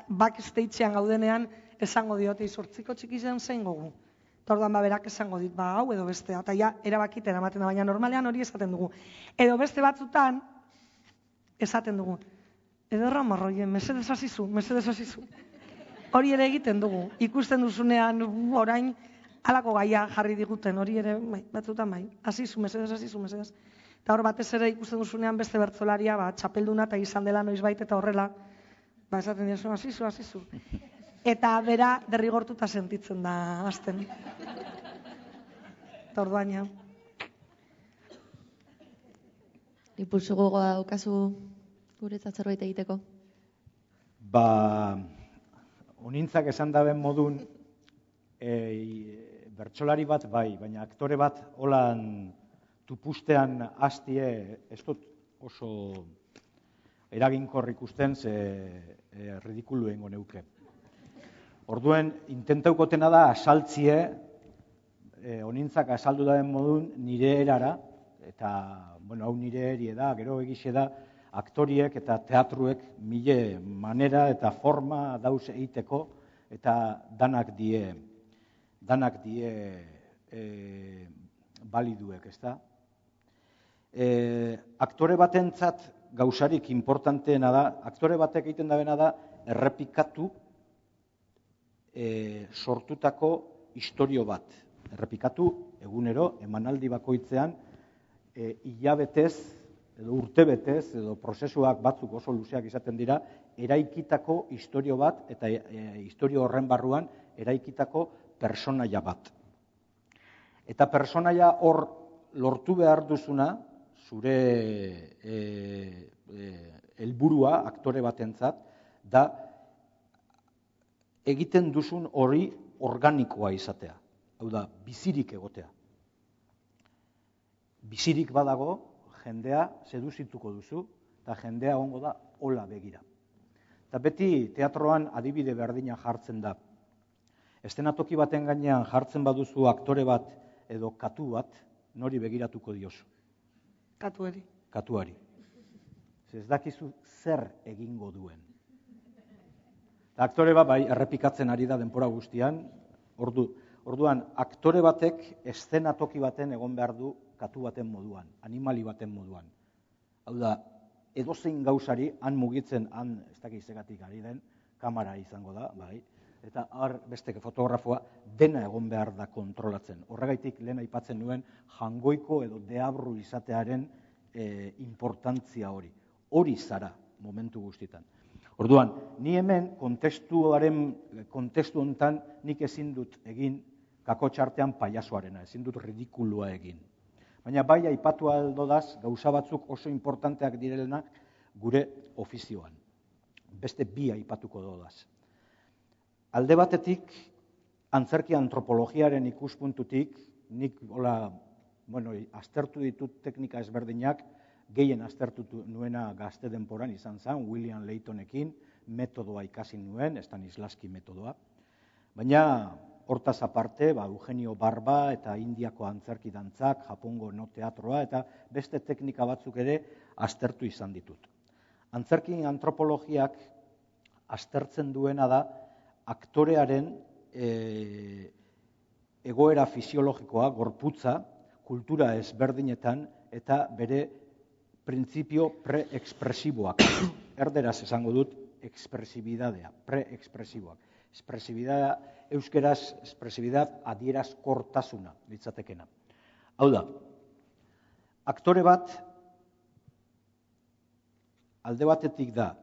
backstagean gaudenean, esango diote, 8ko txikizen zein gogu. Eta orduan berak esango dit, hau edo bestea, eta ja, erabakiten ematen da, baina normalean hori esaten dugu. Edo beste batzutan, esaten dugu, ederra marroien, mesedez hasizu. Hori ere egiten dugu. Ikusten duzunean orain halako gaia jarri diguten, hori ere batzutan bai. Hasizu, mesedez. Eta hor batez ere ikusten duzunean beste bertsolaria, txapelduna eta izan dela noizbait eta horrela, esaten diozu, hasizu. Eta bera derrigortuta sentitzen da hasten. Eta orduan ja. Impulso gogoa daukazu guretzat zerbait egiteko? Onintzak esan daben modun, bertsolari bat bai, baina aktore bat holan tupustean hastie ez dut oso eraginkor ikusten, ze ridikulu egingo neuke. Orduen, intentaukotena da asaltzie, onintzak asaldu daben modun nire erara, eta, hau nire erie da, gero egixe da, aktoriek eta teatruek mile manera eta forma dauz egiteko, eta danak die baliduek, ezta? Aktore batentzat gauzarik importanteena da, aktore batek egiten dabena da, errepikatu sortutako istorio bat. Errepikatu egunero, emanaldi bakoitzean, hilabetez, edo urtebetez, edo prozesuak batzuk oso luzeak izaten dira, eraikitako istorio bat, eta istorio horren barruan, eraikitako personaia bat. Eta personaia hor lortu behar duzuna, zure helburua aktore batentzat, da egiten duzun hori organikoa izatea. Hau da, bizirik egotea. Bizirik badago, jendea seduzituko duzu, eta jendea ongo da hola begira. Eta beti teatroan adibide berdina jartzen da. Eszenatoki baten gainean jartzen baduzu aktore bat edo katu bat, nori begiratuko diozu? Katuari. Ez dakizu zer egingo duen. Eta aktore bat bai errepikatzen ari da denbora guztian, orduan aktore batek eszenatoki baten egon behar du katu baten moduan, animali baten moduan. Hau da, edozein gauzari, han mugitzen, han ez dakiz egatik ari den, kamera izango da, bai, eta beste fotografoa dena egon behar da kontrolatzen. Horregaitik lehen aipatzen nuen jangoiko edo deabru izatearen importantzia hori. Hori zara momentu guztietan. Orduan, ni hemen kontestu honetan nik ezin dut egin kakotxartean paiasoarena, ezin dut ridikulua egin. Baina bai aipatu aldodaz gauza batzuk oso importanteak direlenak gure ofizioan. Beste bi aipatuko dodaz. Alde batetik, antzerki antropologiaren ikuspuntutik, nik aztertu ditut teknika ezberdinak, gehien aztertu nuena gazte denporan izan zen, William Laytonekin, metodoa ikasi nuen, Stanislavski metodoa. Baina hortaz aparte, Eugenio Barba eta Indiako antzerki dantzak, Japongo no teatroa eta beste teknika batzuk ere aztertu izan ditut. Antzerki antropologiak aztertzen duena da aktorearen egoera fisiologikoa, gorputza, kultura ezberdinetan eta bere printzipio pre-ekspresiboak. Erderaz esango dut ekspresibidadea, pre-ekspresiboak. Ekspresibidadea, euskeraz ekspresibidad adierazkortasuna litzatekena. Hau da, aktore bat alde batetik da,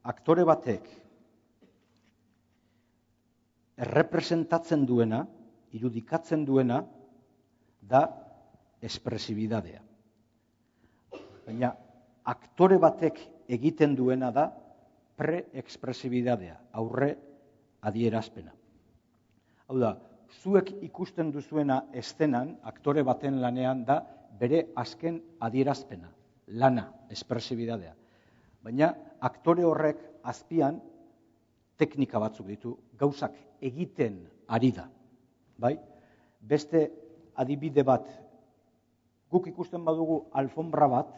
aktore batek errepresentatzen duena, irudikatzen duena, da ekspresibidadea. Baina aktore batek egiten duena da pre-ekspresibidadea, aurre adierazpena. Hau da, zuek ikusten duzuena eszenan, aktore baten lanean da bere azken adierazpena, lana, ekspresibidadea. Baina aktore horrek azpian teknika batzuk ditu, gauzak egiten ari da. Beste adibide bat, guk ikusten badugu alfombra bat,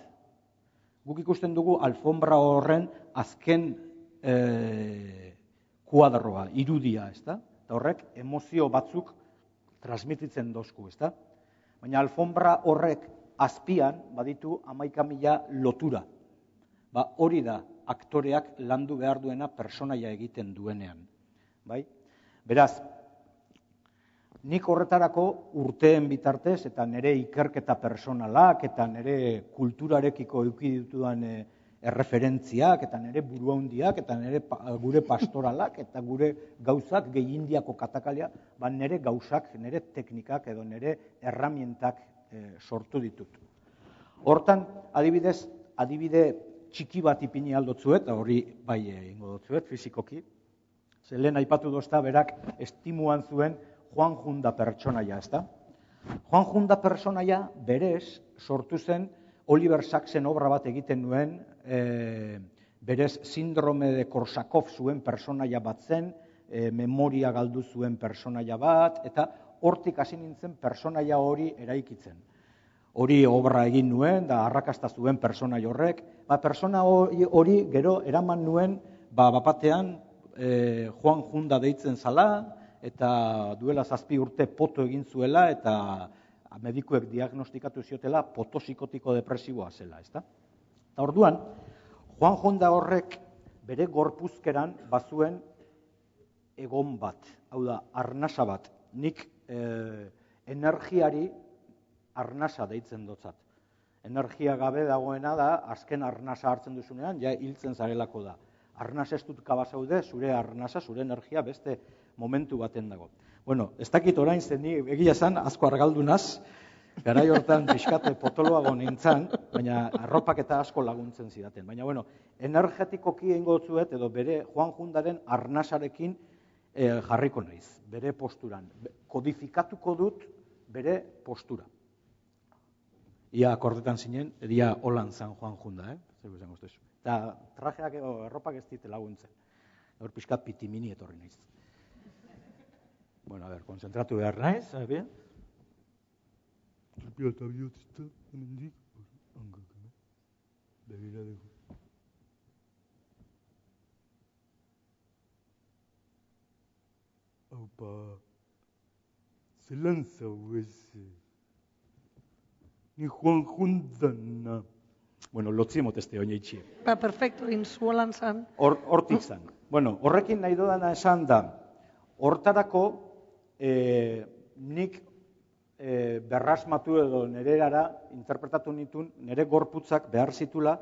guk ikusten dugu alfombra horren azken kuadroa, irudia, ezta? Eta horrek emozio batzuk transmititzen dozku, ezta? Baina alfombra horrek azpian baditu 11.000 lotura. Hori da aktoreak landu behar duena pertsonaia egiten duenean. Bai? Beraz, nik horretarako urteen bitartez eta nire ikerketa personalak eta nire kulturarekiko eduki ditudan erreferentziak eta nire buruhaundiak eta gure pastoralak eta gure gauzak gehiindiako katakalia, nire gauzak, nire teknikak edo nire erramientak sortu ditut. Hortan, adibide txiki bat ipini aldotzuet, eta hori bai ingo dotzuet, fizikoki. Lehen aipatu dozta berak estimuan zuen Juan Junda pertsonaia, ezta? Juan Junda pertsonaia berez sortu zen Oliver Sacksen obra bat egiten nuen, berez sindrome de Korsakov zuen pertsonaia bat zen, memoria galdu zuen pertsonaia bat, eta hortik hasi nintzen pertsonaia hori eraikitzen. Hori obra egin nuen, da arrakasta zuen pertsonaia horrek. Pertsona hori gero eraman nuen, bapatean Juan Junda deitzen zala, eta duela 7 urte poto egin zuela, eta medikuek diagnostikatu ziotela potosikotiko depresiboa zela, ezta? Eta orduan, Juan Junda horrek bere gorpuzkeran bazuen egon bat, hau da, arnasa bat. Nik energiari arnasa deitzen dotzat. Energia gabe dagoena da, azken arnasa hartzen duzunean, ja hiltzen zarelako da. Arnasa ez dut kabazaude, zure arnasa, zure energia beste momentu baten dago. Bueno, ez dakit orain zen, egia zan, asko argaldunaz, garai hortan pixkate potoloago nintzen, baina arropak eta asko laguntzen zidaten. Baina, bueno, energetikoki egingo dutzuet, edo bere Juan Jundaren arnasarekin jarriko naiz, bere posturan. Kodifikatuko dut bere postura. Ia akordetan zinen, edia holan zan Juan Junda, zer guztian guztezu. Eta trajeak edo erropak ez dite laguntzen. Hor pixkat pitimini etorri naiz. Bueno, a ver, konzentratu behar naiz, bien? Eta bihotizta, hemendik, hankak, begira dugu. Haupa, zelan zau eze. Ni Juan Jundana. Bueno, lotzi moteste oin eitxie. Perfecto, inzuelan zan. Hortik zan. Bueno, horrekin nahi dodana esan da, hortarako nik berrasmatu edo nererara interpretatu nituen, nire gorputzak behar zitula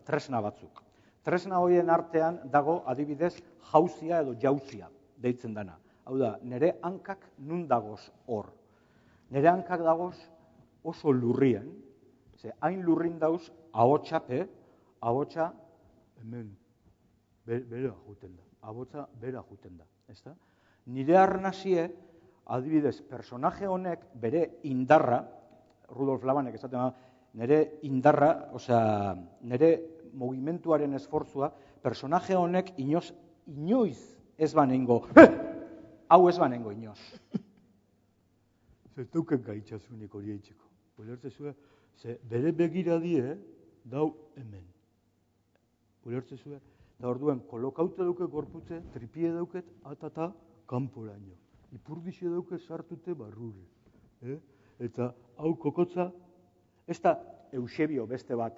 tresna batzuk. Tresna horien artean dago adibidez jauzia edo jauzia deitzen dana. Hau da, nire hankak nun dagoz hor. Nire hankak dagoz oso lurrien, hain lurrin dauz ahotsa, hemen, bera juten da, ahotsa bera juten da, ezta? Nire arnasie, adibidez, personaje honek bere indarra, Rudolf Labanek esaten da, nire indarra, osea, nire mugimenduaren esfortzua, personaje honek inoiz ez banengo, hau ez banengo inoz. Zertuken gaitxasunik hori eitxeko. Ulertzezue, bere begiradie, dau hemen. Ulertzezue, da orduen kolokaute duke gorputze, tripie dauket, atata, kanporaino. Ipurdixe dauke sartute barrure. Eta hau kokotza, ez da Eusebio beste bat,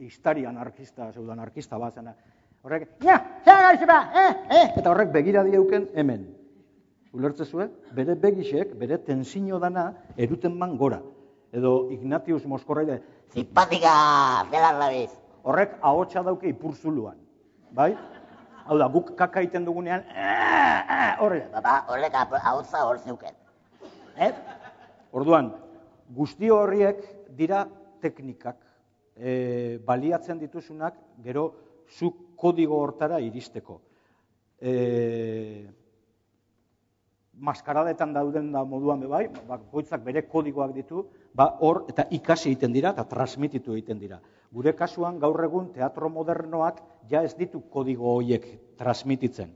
histari anarkista, pseudo-anarkista bat zena. Horrek, eta horrek begiradie euken hemen. Ulertzezue, bere begisek, bere tensio dana eruten man gora. Edo Ignatius Moskorraide, zipatika, zelar labiz. Horrek ahotsa dauke ipurzuluan. Bai? Hau da, guk kaka iten dugunean, horrek. Horrek ahotza hor zeuken. Orduan, guzti horriek dira teknikak, baliatzen dituzunak, gero zuk kodigo hortara iristeko. Maskaradetan dauden da moduan bai, goitzak bere kodigoak ditu, hor eta ikasi egiten dira eta transmititu egiten dira. Gure kasuan gaur egun teatro modernoak ja ez ditu kodigo horiek transmititzen.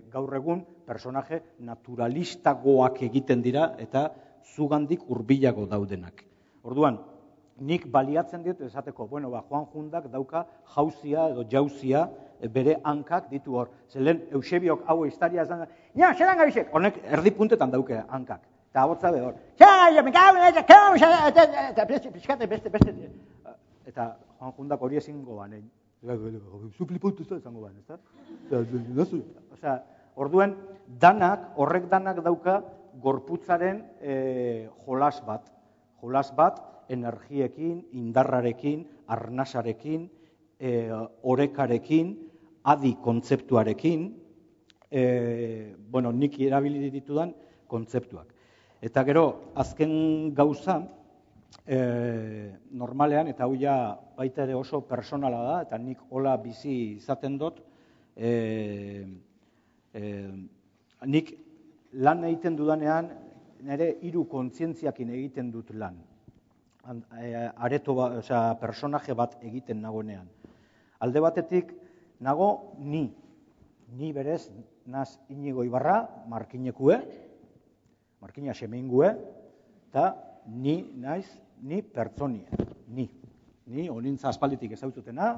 Gaur egun personaje naturalistagoak egiten dira eta zugandik hurbilago daudenak. Orduan, nik baliatzen dit esateko, Juan Jundak dauka jauzia edo jauzia bere hankak ditu hor. Zelen Eusebiok hau historia esan da, ja, zelan gabizek, honek erdi puntetan dauke hankak. Eta abotza behor, eta pixkate beste. Eta Juan Jundak hori ezingo banein. Suplipotu ez da izango ban, ez da? Osea, orduan, horrek danak dauka gorputzaren jolas bat. Jolas bat, energiekin, indarrarekin, arnasarekin, orekarekin, adi kontzeptuarekin, nik erabili ditudan kontzeptuak. Eta gero, azken gauza, normalean, eta hau ja baita ere oso personala da, eta nik hola bizi izaten dut, nik lan egiten dudanean, nire 3 kontzientziakin egiten dut lan. Personaje bat egiten nagoenean. Alde batetik, nago ni berez, naz Inigo Ibarra, Markinekue, Markina Xemeingue, eta ni pertsonie, ni onintza aspalditik ezaututena,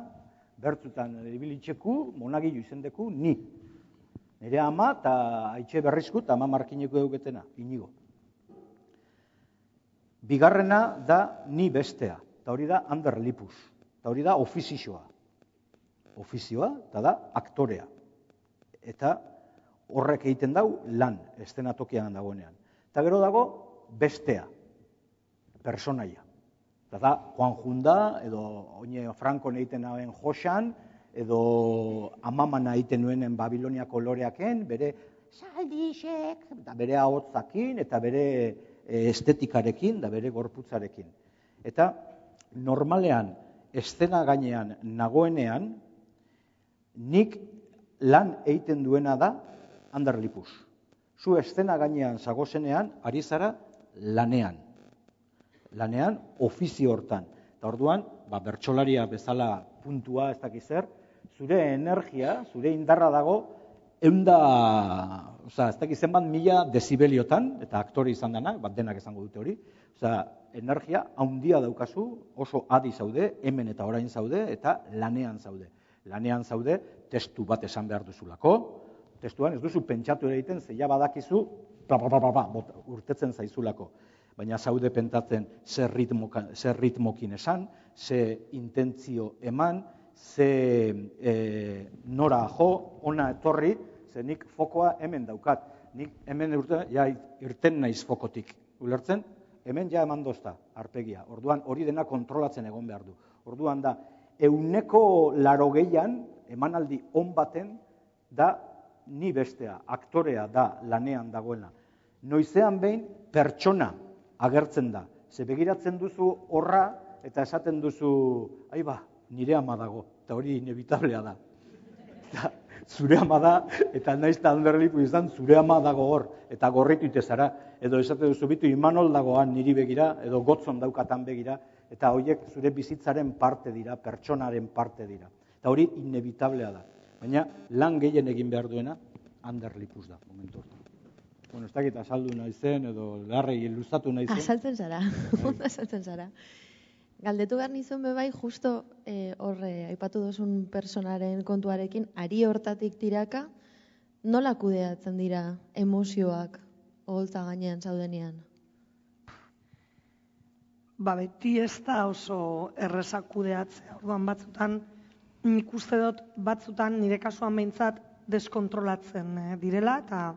bertzutan ibilitzeku, monagilu izendeku, ni. Nire ama eta Aitxe Berrizkut, ama Markinekue euketena, Inigo. Bigarrena da ni bestea, eta hori da Ander Lipus, eta hori da ofizioa. Ofizioa, eta da aktorea. Eta horrek egiten dau lan, eszenatokian dagoenean. Eta gero dago bestea, personaia. Eta da Juan Junda, edo oine Frankon egiten nahen Josan, edo Amamana egiten nuenen Babiloniako loreaken, bere saldixek, eta bere ahotzakin, eta bere estetikarekin, da bere gorputzarekin. Eta normalean, eszena gainean nagoenean, nik lan egiten duena da Ander Lipus. Zu eszena gainean zagozenean, ari zara lanean. Lanean, ofizio hortan. Eta orduan, bertsolaria bezala puntua ez dakiz zer, zure energia, zure indarra dago, ez dakiz zenbat 1000 dezibeliotan, eta aktore izan denak, denak esango dute hori, energia handia daukazu, oso adi zaude, hemen eta orain zaude, eta lanean zaude. Lanean zaude, testu bat esan behar duzulako, testuan ez duzu pentsatu egiten, zeia badakizu, urtetzen zaizulako. Baina zaude pentatzen zer ritmokin esan, ze intentzio eman, ze nora jo, ona etorri, ze nik fokoa hemen daukat. Nik hemen irten naiz fokotik. Ulertzen? Hemen ja eman dozta, arpegia. Orduan hori dena kontrolatzen egon behar du. Orduan da, 180an, emanaldi on baten, da ni bestea, aktorea da lanean dagoena. Noizean behin pertsona agertzen da. Ze begiratzen duzu horra eta esaten duzu, nire ama dago, eta hori inevitablea da. Zure ama da, eta naiz eta Ander Lipus izan, zure ama dago hor, eta gorritu itezara. Edo esate duzu bitu Imanol dagoan niri begira, edo Gotzon daukatan begira, eta horiek zure bizitzaren parte dira, pertsonaren parte dira. Eta hori inevitablea da. Baina lan gehien egin behar duena, Ander Lipus da, momentu hortan. Ez dakit azaldu naizen, edo larrei luzatu naizen. Azaltzen zara, azaltzen zara. Galdetu behar nizun bebai, justo horre, aipatu duzun personaren kontuarekin, ari hortatik tiraka, nola kudeatzen dira emozioak oholtza gainean zaudenean? Beti ez da oso errezak kudeatzea. Orduan batzutan, nik uste dut batzutan nire kasuan behintzat deskontrolatzen direla, eta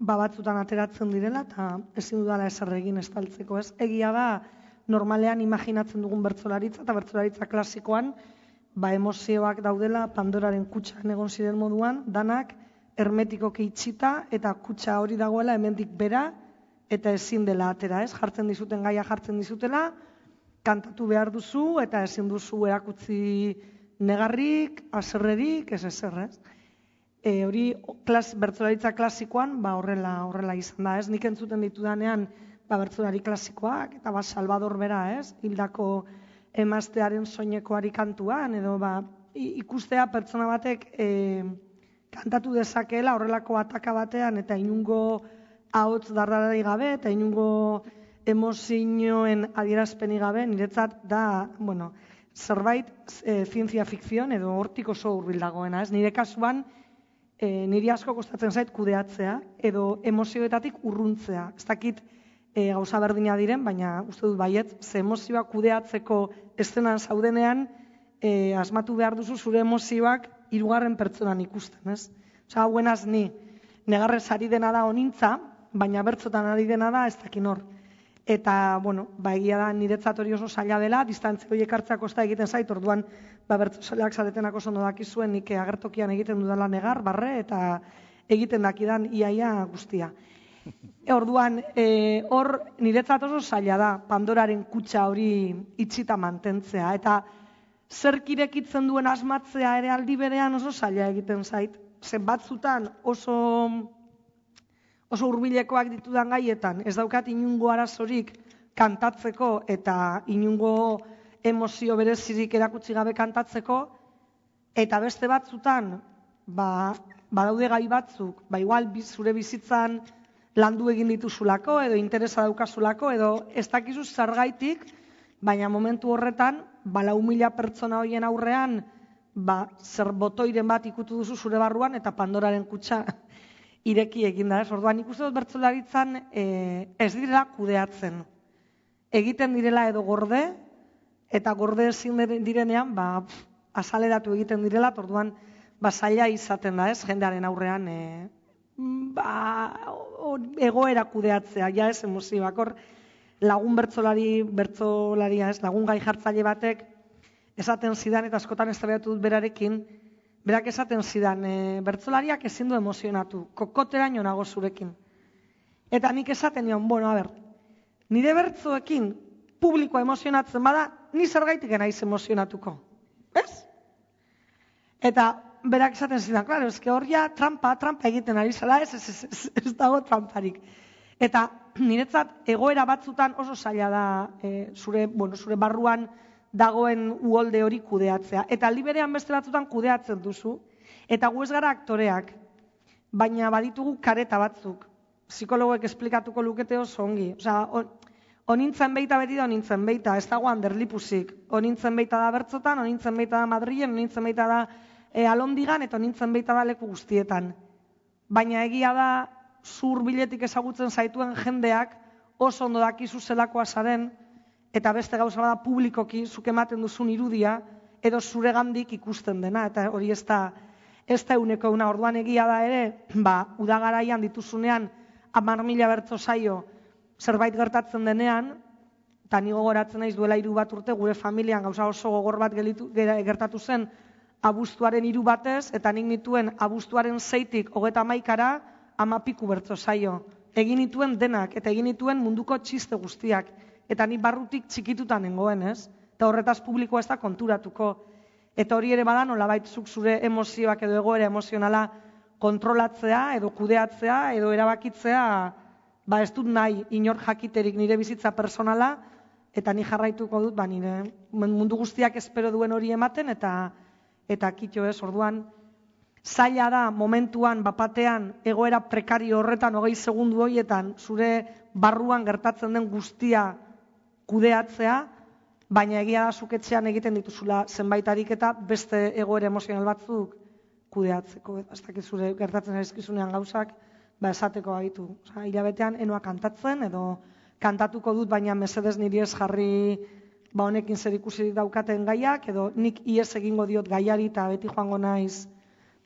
batzutan ateratzen direla, eta ezin dudala ezer egin estaltzeko ez. Egia da, normalean imaginatzen dugun bertsolaritza, eta bertsolaritza klasikoan, emozioak daudela Pandoraren kutxan egon ziren moduan, danak hermetikoki itxita, eta kutxa hori dagoela hemendik bera, eta ezin dela atera, ez? Jartzen dizuten gaia jartzen dizutela, kantatu behar duzu, eta ezin duzu erakutzi negarrik, haserrerik, ez ezer, ez? Hori bertsolaritza klasikoan horrela izan da, ez? Nik entzuten ditudanean bertsolari klasikoak, eta Salvador bera, ez? Hildako emaztearen soinekoari kantuan, edo ikustea pertsona batek kantatu dezakeela horrelako ataka batean, eta inungo ahots dardarari gabe, eta inungo emozioen adierazpenik gabe, niretzat da, zerbait zientzia fikzion, edo hortik oso hurbil dagoena, ez? Nire kasuan, niri asko kostatzen zait kudeatzea, edo emozioetatik urruntzea. Ez dakit gauza berdina diren, baina uste dut baiet, ze emozioak kudeatzeko estenan zaudenean, asmatu behar duzu zure emozioak hirugarren pertsonan ikusten, ez? Osa, buenaz ni, negarrez ari dena da honintza, baina bertzotan ari dena da ez dakin hor. Eta, bueno, egia da niretzat hori oso zaila dela, distantzia horiek hartzea kosta egiten zait, orduan bertzozaleak zaretenak oso ondo dakizuen nik agertokian egiten dudala negar, barre, eta egiten dakidan iaia guztia. Orduan, hor niretzat oso zaila da Pandoraren kutxa hori itxita mantentzea, eta zerk irekitzen duen asmatzea ere aldi berean oso zaila egiten zait. Zen batzutan oso hurbilekoak ditudan gaietan, ez daukat inungo arazorik kantatzeko eta inungo emozio berezirik erakutsi gabe kantatzeko, eta beste batzutan, badaude gai batzuk, igual zure bizitzan landu egin dituzulako, edo interesa daukazulako, edo ez dakizu zergaitik, baina momentu horretan, 4.000 pertsona horien aurrean, zer botoiren bat ikutu duzu zure barruan, eta Pandoraren kutxa ireki egin da, ez? Orduan, ikusten dut bertsolaritzan ez direla kudeatzen. Egiten direla edo gorde, eta gorde ezin direnean, azaleratu egiten direla, orduan, zaila izaten da, ez? Jendearen aurrean, egoera kudeatzea, ja ez emozioak. Hor, lagun bertsolaria, ez? Lagun gai jartzaile batek, esaten zidan, eta askotan ez tabeatu dut berarekin, berak esaten zidan, bertsolariak ezin du emozionatu, kokoteraino nago zurekin. Eta nik esaten nion, nire bertzoekin publikoa emozionatzen bada, ni zergaitik naiz emozionatuko. Ez? Eta berak esaten zidan, klaro, eske hor ja trampa egiten ari zela, ez dago tramparik. Eta niretzat egoera batzutan oso zaila da zure barruan dagoen uholde hori kudeatzea. Eta aldi berean beste batzutan kudeatzen duzu. Eta gu ez gara aktoreak, baina baditugu kareta batzuk. Psikologoek esplikatuko lukete oso ongi. Osea, onintzen beita beti da onintzen beita, ez dago anderlipusik. Onintzen beita da bertzotan, onintzen beita da Madrilen, onintzen beita da Alondigan, eta onintzen beita da leku guztietan. Baina egia da, zur biletik ezagutzen zaituen jendeak oso ondo dakizu zelakoa zaren, eta beste gauza bada publikoki zuk ematen duzun irudia, edo zuregandik ikusten dena, eta hori ez da euneko una. Orduan egia da ere, udagaraian dituzunean 10.000 bertso saio zerbait gertatzen denean, eta ni gogoratzen naiz duela 3 urte gure familian gauza oso gogor bat gertatu zen abuztuaren 3 batez, eta nik nituen abuztuaren 6tik 31 10 bertso saio. Egin nituen denak, eta egin nituen munduko txiste guztiak. Eta ni barrutik txikitutan nengoen, ez? Eta horretaz publikoa ez da konturatuko. Eta hori ere bada nolabait zuk zure emozioak edo egoera emozionala kontrolatzea, edo kudeatzea, edo erabakitzea, ez dut nahi inor jakiterik nire bizitza personala, eta ni jarraituko dut, nire mundu guztiak espero duen hori ematen, eta kitxo ez, orduan, zaila da momentuan, bapatean, egoera prekario horretan, 20 segundu horietan, zure barruan gertatzen den guztia kudeatzea, baina egia da zuketxean egiten dituzula zenbait ariketa beste egoera emozional batzuk kudeatzeko. Ez dakit zure gertatzen zaizkizunean gauzak, esateko gaitu. Hilabetean enoa kantatzen, edo kantatuko dut, baina mesedez niri ez jarri honekin zer ikusirik daukaten gaiak, edo nik iez egingo diot gaiari eta beti joango naiz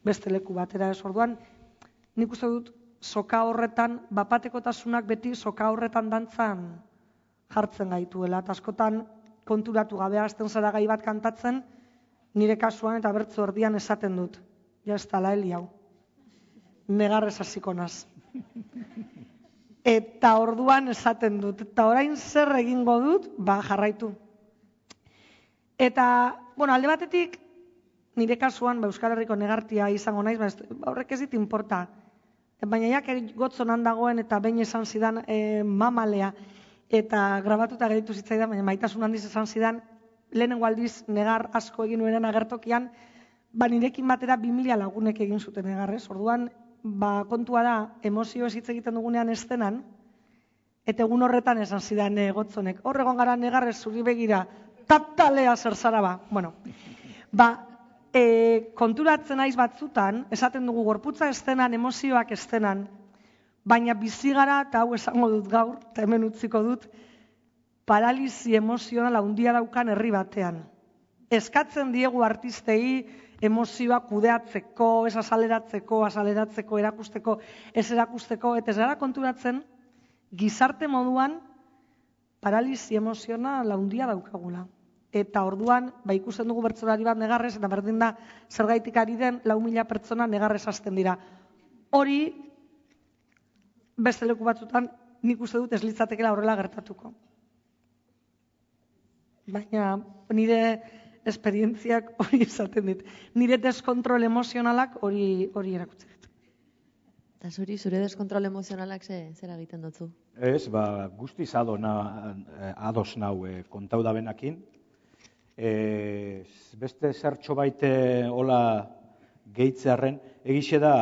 beste leku batera. Ez orduan, nik uste dut soka horretan, bapatekotasunak beti soka horretan dantzan jartzen gaituela. Eta askotan konturatu gabe hasten zara gai bat kantatzen, nire kasuan eta bertso erdian esaten dut. Ja ez tala heli hau. Negarrez hasiko naz. Eta orduan esaten dut. Eta orain zer egingo dut, jarraitu. Eta, alde batetik, nire kasuan, Euskal Herriko negartia izango naiz, horrek ez dit inporta. Baina jak gotzonan dagoen eta behin esan zidan mamalea, eta grabatuta geritu zitzaidan, baina maitasun handiz esan zidan, lehenengo aldiz negar asko egin nuenean agertokian, nirekin batera 2.000 lagunek egin zuten negarrez. Orduan, kontua da, emozio ez hitz egiten dugunean estenan, eta egun horretan esan zidan gotzonek. Horregon gara negarrez zuri begira, taptalea zer zara ba. Konturatzen naiz batzutan, esaten dugu gorputza estenan, emozioak estenan, Baina bizi gara, eta hau esango dut gaur, eta hemen utziko dut, paralisi emozionala handia daukan herri batean. Eskatzen diegu artistei emozioa kudeatzeko, ez azaleratzeko, erakusteko, ez erakusteko, eta ez gara konturatzen, gizarte moduan paralisi emozionala handia daukagula. Eta orduan, ikusten dugu bertsolari bat negarrez, eta berdin da zergaitik ari den 4.000 pertsona negarrez hasten dira. Hori, beste leku batzutan, nik uste dut ez litzatekeela horrela gertatuko. Baina nire esperientziak hori esaten dit. Nire deskontrol emozionalak hori erakutzen dit. Eta zure deskontrol emozionalak zer egiten dutzu? Ez, guztiz ados nau kontau da benakin. Beste zertxo baite hola gehitzearen, egixe da,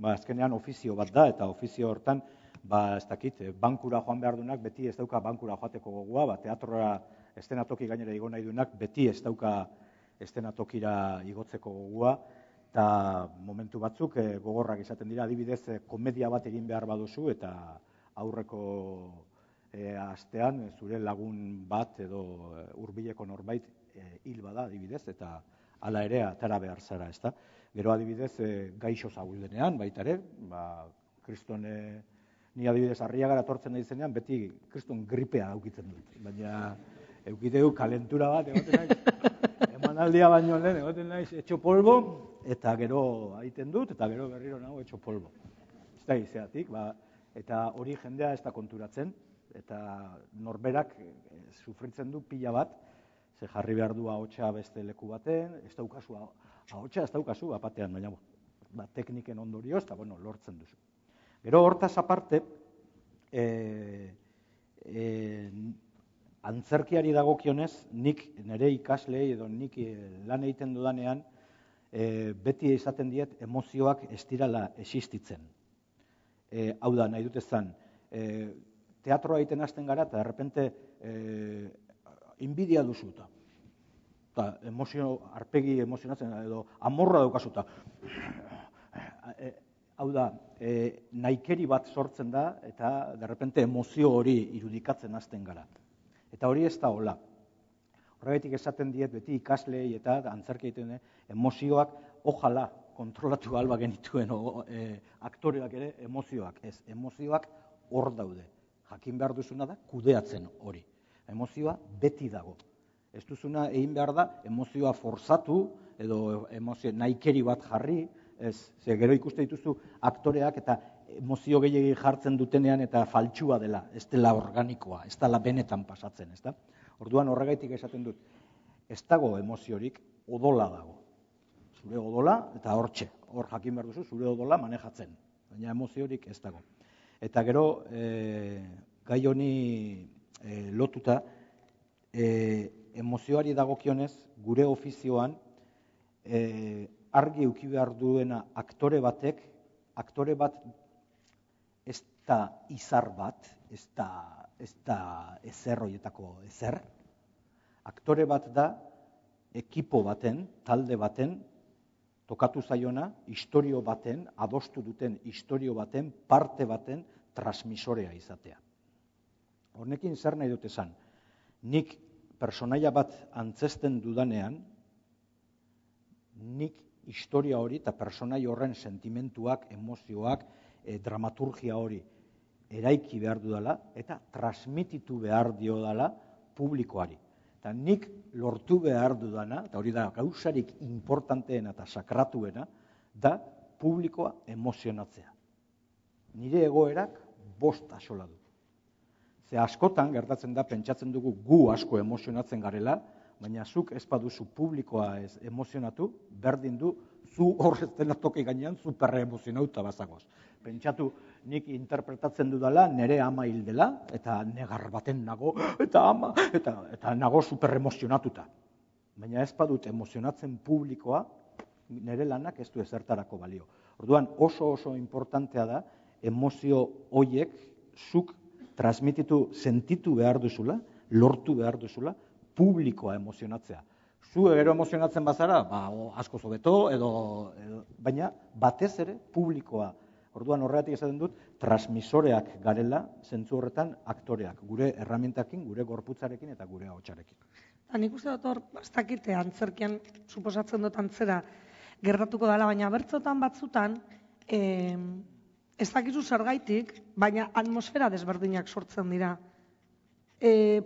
azkenean ofizio bat da, eta ofizio hortan, ez dakit, bankura joan behar dunak, beti ez dauka bankura joateko gogoa, teatrora estenatoki gainera igo nahi dunak, beti ez dauka estenatokira igotzeko gogoa, eta momentu batzuk gogorrak izaten dira, adibidez, komedia bat egin behar baduzu, eta aurreko astean zure lagun bat edo hurbileko norbait hil bada adibidez, eta hala ere atera behar zara, ezta? Gero adibidez gaixo zaudenean baita ere, kriston ni adibidez Arriagara etortzen naizenean beti kriston gripea aukitzen dut, baina eukiteu kalentura bat egoten naiz, emanaldia baino lehen egoten naiz etxo polbo, eta gero aiten dut, eta gero berriro nago etxo polbo. Ez da izatik, eta hori jendea ez da konturatzen, eta norberak sufritzen du pila bat, ze jarri behar du ahotsa beste leku baten, ez daukazu ahotsa, ez daukazu batean, baina tekniken ondorioz, eta lortzen duzu. Gero hortaz aparte, antzerkiari dagokionez, nik nire ikaslei edo nik lan egiten dudanean, beti izaten diet emozioak ez direla existitzen. Hau da, nahi dut ezan, teatroa egiten hasten gara, eta errepente inbidia duzuta. Arpegi emozionatzen, edo amorra daukazuta. Hau da, nahikeri bat sortzen da, eta derrepente emozio hori irudikatzen hasten gara. Eta hori ez da hola. Horregatik esaten diet beti ikaslei eta antzerki egiten emozioak, ojala kontrolatu alba genituen aktoreak ere emozioak. Ez, emozioak hor daude. Jakin behar duzuna da, kudeatzen hori. Emozioa beti dago. Ez duzuna egin behar da, emozioa forzatu, edo nahikeri bat jarri, gero ikuste dituzu aktoreak eta emozio gehiegi jartzen dutenean eta faltsua dela, ez dela organikoa, ez dela benetan pasatzen, ez da? Orduan horregaitik esaten dut, ez dago emoziorik, odola dago. Zure odola eta hortxe, hor jakin behar duzu, zure odola manejatzen, baina emoziorik ez dago. Eta gero, gai honi lotuta, emozioari dagokionez, gure ofizioan, argi eduki behar duena aktore bat ez da izar bat, ez da ezer horietako ezer. Aktore bat da ekipo baten, talde baten, tokatu zaiona, istorio baten, adostu duten istorio baten, parte baten, transmisorea izatea. Hornekin zer nahi dut esan, nik personaia bat antzesten dudanean, nik historia hori eta personai horren sentimentuak, emozioak, dramaturgia hori eraiki behar dudala eta transmititu behar diodala publikoari. Eta nik lortu behar dudana, eta hori da gauzarik importanteena eta sakratuena, da publikoa emozionatzea. Nire egoerak 5 axola du. Ze askotan gertatzen da, pentsatzen dugu gu asko emozionatzen garela, baina zuk ez baduzu publikoa ez emozionatu, berdin du, zu horrezten toki gainean superre emozionauta bazagoz. Pentsatu, nik interpretatzen dudala, nire ama hil dela, eta negar baten nago, eta nago superre emozionatuta. Baina ez badut emozionatzen publikoa, nire lanak ez du ezertarako balio. Orduan oso importantea da, emozio hoiek zuk transmititu, sentitu behar duzula, lortu behar duzula, publikoa emozionatzea. Zu gero emozionatzen bazara, asko hobeto baina batez ere publikoa. Orduan horregatik esaten dut, transmisoreak garela, zentzu horretan aktoreak, gure erramintakin, gure gorputzarekin eta gure ahotsarekin. Nik uste dut hor, ez dakite antzerkian, suposatzen dut antzera, gertatuko dela, baina bertzotan batzutan, ez dakizu zergaitik, baina atmosfera desberdinak sortzen dira.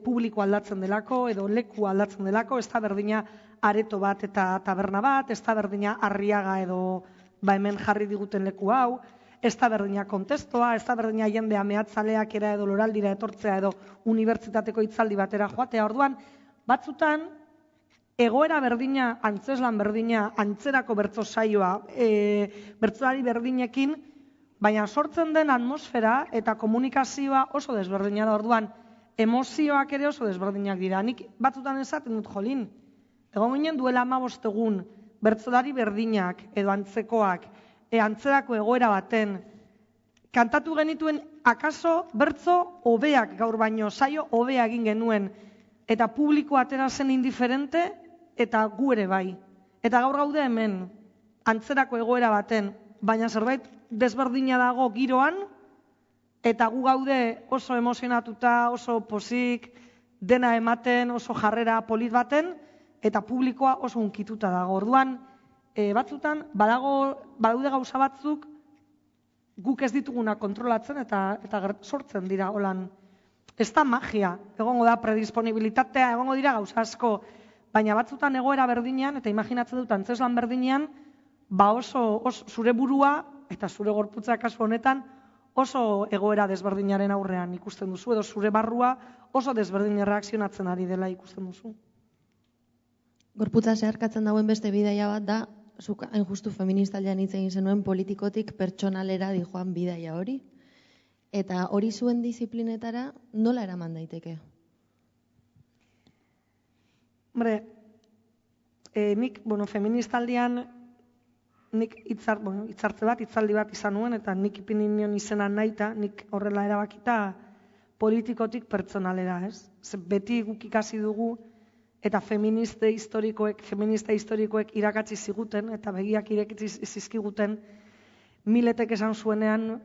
Publiko aldatzen delako, edo leku aldatzen delako, ez da berdina areto bat eta taberna bat, ez da berdina Arriaga edo hemen jarri diguten leku hau, ez da berdina kontestoa, ez da berdina jendea mehatzaleak era edo loraldira etortzea edo unibertsitateko hitzaldi batera joatea. Orduan, batzutan, egoera berdina, antzeslan berdina, antzerako bertso saioa, bertsolari berdinekin, baina sortzen den atmosfera eta komunikazioa oso desberdina da. Orduan, emozioak ere oso desberdinak dira. Nik batzutan esaten dut, jolin, egon ginen duela 15 egun, bertsolari berdinak edo antzekoak, antzerako egoera baten, kantatu genituen akaso bertso hobeak gaur baino, saio hobea egin genuen, eta publiko atera zen indiferente, eta gu ere bai. Eta gaur gaude hemen, antzerako egoera baten, baina zerbait desberdina dago giroan, eta gu gaude oso emozionatuta, oso pozik, dena ematen, oso jarrera polit baten, eta publikoa oso unkituta dago. Orduan, batzutan, badaude gauza batzuk, guk ez dituguna kontrolatzen eta sortzen dira, holan. Ez da magia, egongo da predisponibilitatea, egongo dira gauza asko, baina batzutan egoera berdinean, eta imaginatzen dut antzeslan berdinean, oso zure burua, eta zure gorputza kasu honetan, oso egoera desberdinaren aurrean ikusten duzu, edo zure barrua oso desberdin erreakzionatzen ari dela ikusten duzu. Gorputza zeharkatzen dauen beste bidaia bat da, zuk hain justu feministaldean hitz egin zenuen politikotik pertsonalera dijoan bidaia hori. Eta hori zuen disiplinetara nola eraman daiteke? Hombre, nik, feministaldean nik hitzaldi bat izan nuen, eta nik ipini nion izena nahita, nik horrela erabakita politikotik pertsonalera, ez? Beti guk ikasi dugu, eta feminista historikoek irakatsi ziguten, eta begiak irekitzi zizkiguten, Miletek esan zuenean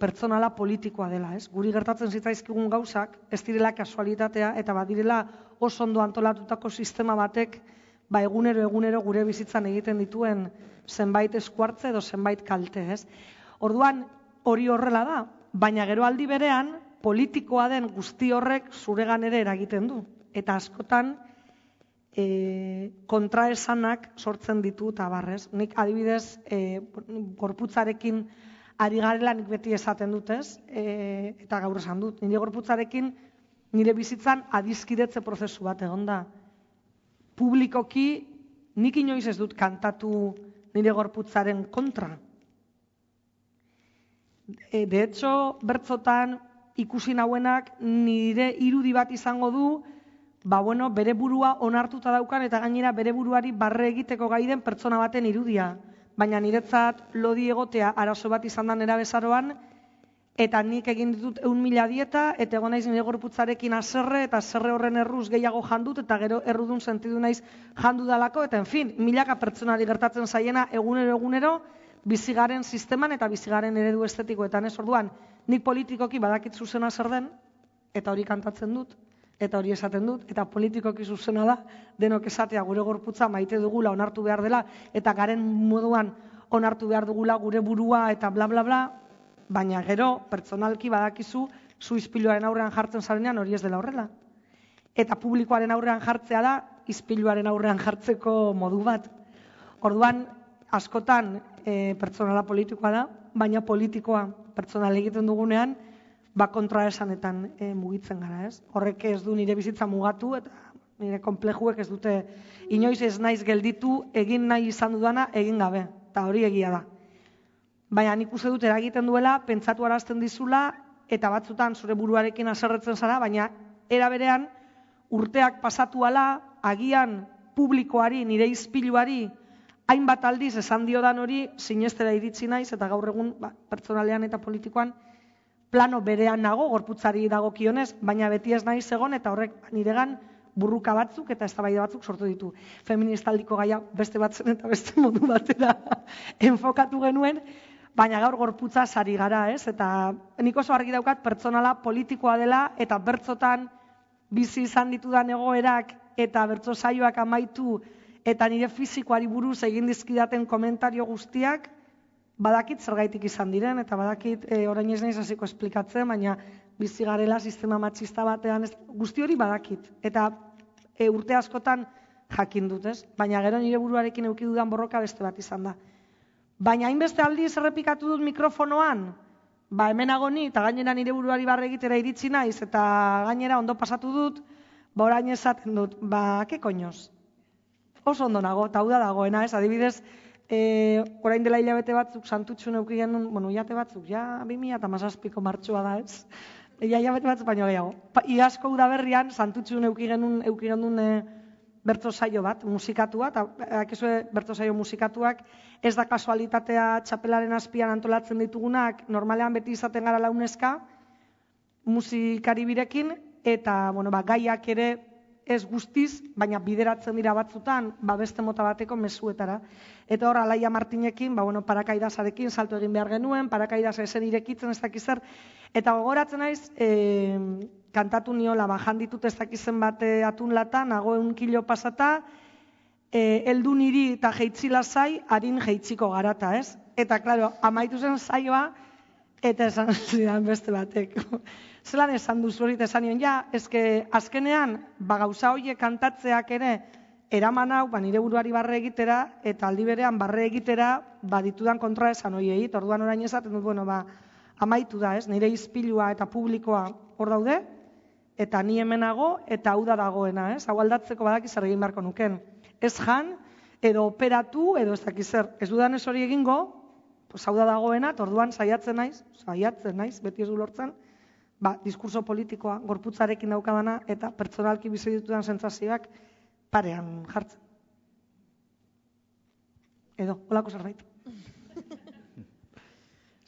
pertsonala politikoa dela, ez? Guri gertatzen zitzaizkigun gauzak, ez direla kasualitatea, eta badirela oso ondo antolatutako sistema batek, egunero gure bizitzan egiten dituen zenbait eskuartze edo zenbait kalte, ez? Orduan, hori horrela da, baina gero aldi berean, politikoa den guzti horrek zuregan ere eragiten du. Eta askotan, kontraesanak sortzen ditu eta barrez. Nik adibidez, gorputzarekin ari garela nik beti esaten dut, ez? Eta gaur esan dut, nire gorputzarekin nire bizitzan adizkidetze prozesu bat egon da. Publikoki nik inoiz ez dut kantatu nire gorputzaren kontra. De hecho, bertzotan ikusi nauenak nire irudi bat izango du, bere burua onartuta daukan eta gainera bere buruari barre egiteko gai den pertsona baten irudia. Baina niretzat lodi egotea arazo bat izan da nera bezaroan, eta nik egin ditut 1.000 dieta, eta egon naiz nire gorputzarekin haserre, eta haserre horren erruz gehiago jandut, eta gero errudun sentidu naiz jandu dalako, eta milaka pertsonari gertatzen zaiena egunero bizigaren sisteman eta bizigaren eredu estetikoetan. Ez orduan, nik politikoki badakit zuzena zer den, eta hori kantatzen dut, eta hori esaten dut, eta politikoki zuzena da, denok esatea gure gorputza maite dugula, onartu behar dela, eta garen moduan onartu behar dugula gure burua, eta bla bla bla, baina gero, pertsonalki badakizu, zu ispiluaren aurrean jartzen zarenean hori ez dela horrela. Eta publikoaren aurrean jartzea da, ispiluaren aurrean jartzeko modu bat. Orduan, askotan pertsonala politikoa da, baina politikoa pertsonal egiten dugunean, kontraesanetan mugitzen gara, ez? Horrek ez du nire bizitza mugatu, eta nire konplejuek ez dute inoiz ez naiz gelditu, egin nahi izan dudana, egin gabe, eta hori egia da. Baina nik uste dut eragiten duela, pentsatu arazten dizula, eta batzutan zure buruarekin haserretzen zara, baina era berean urteak pasatu ala, agian publikoari, nire ispiluari, hainbat aldiz esan diodan hori, sinestera iritsi naiz, eta gaur egun pertsonalean eta politikoan, plano berean nago, gorputzari dagokionez, baina beti ez naiz egon, eta horrek niregan burruka batzuk eta eztabaida batzuk sortu ditu. Feministaldiko gaia beste batzen eta beste modu batera enfokatu genuen, baina gaur gorputza sari gara, ez? Eta nik oso argi daukat pertsonala politikoa dela eta bertzotan bizi izan ditudan egoerak eta bertso saioak amaitu eta nire fisikoari buruz egin dizkidaten komentario guztiak badakit zergaitik izan diren eta badakit orain ez naiz hasiko esplikatzen, baina bizi garela sistema matxista batean guzti hori badakit eta urte askotan jakin dut, ez? Baina gero nire buruarekin eduki dudan borroka beste bat izan da. Baina hainbeste aldiz errepikatu dut mikrofonoan, hemenago ni eta gainera nire buruari barre egitera iritsi naiz eta gainera ondo pasatu dut, orain esaten dut, ke koños? Oso ondo nago, eta hau da dagoena, ez? Adibidez, orain dela hilabete batzuk santutxu neuki genuen, hilabete batzuk, 2017ko martxoa da, ez? Hilabete batzuk baino gehiago. Iazko udaberrian santutxu neuki genuen bertso saio bat, musikatua, eta bertso saio musikatuak ez da kasualitatea txapelaren azpian antolatzen ditugunak, normalean beti izaten gara launeska, musikari birekin, eta gaiak ere ez guztiz, baina bideratzen dira batzutan, beste mota bateko mezuetara. Eta hor, Alaia Martinekin, parakaidasarekin salto egin behar genuen, parakaidasa esen irekitzen ez dakizer, eta gogoratzen naiz, kantatu niola, janditut ez dakizen bat atun lata, nago 1 kilo pasata, heldu niri eta jeitzi lasai, harin jeitziko garata, ez? Eta, klaro, amaitu zen saioa, eta esan zidan beste batek. Zelan esan duzu hori, esan nion, azkenean, gauza horiek kantatzeak ere, eraman hau, nire buruari barre egitera, eta aldi berean barre egitera, ditudan kontra esan horiei, orduan orain esaten dut, amaitu da, ez? Nire izpilua eta publikoa hor daude, eta ni hemenago, eta hau da dagoena, ez? Hau aldatzeko badaki zer egin beharko nuken. Ez jan, edo operatu, edo ez dakizer. Ez dudan ez hori egingo, hau da dagoena, eta orduan saiatzen naiz, beti ez du lortzen, diskurso politikoa, gorputzarekin daukadana, eta pertsonalki bizi ditudan sentsazioak parean jartzen. Edo, holako zerbait.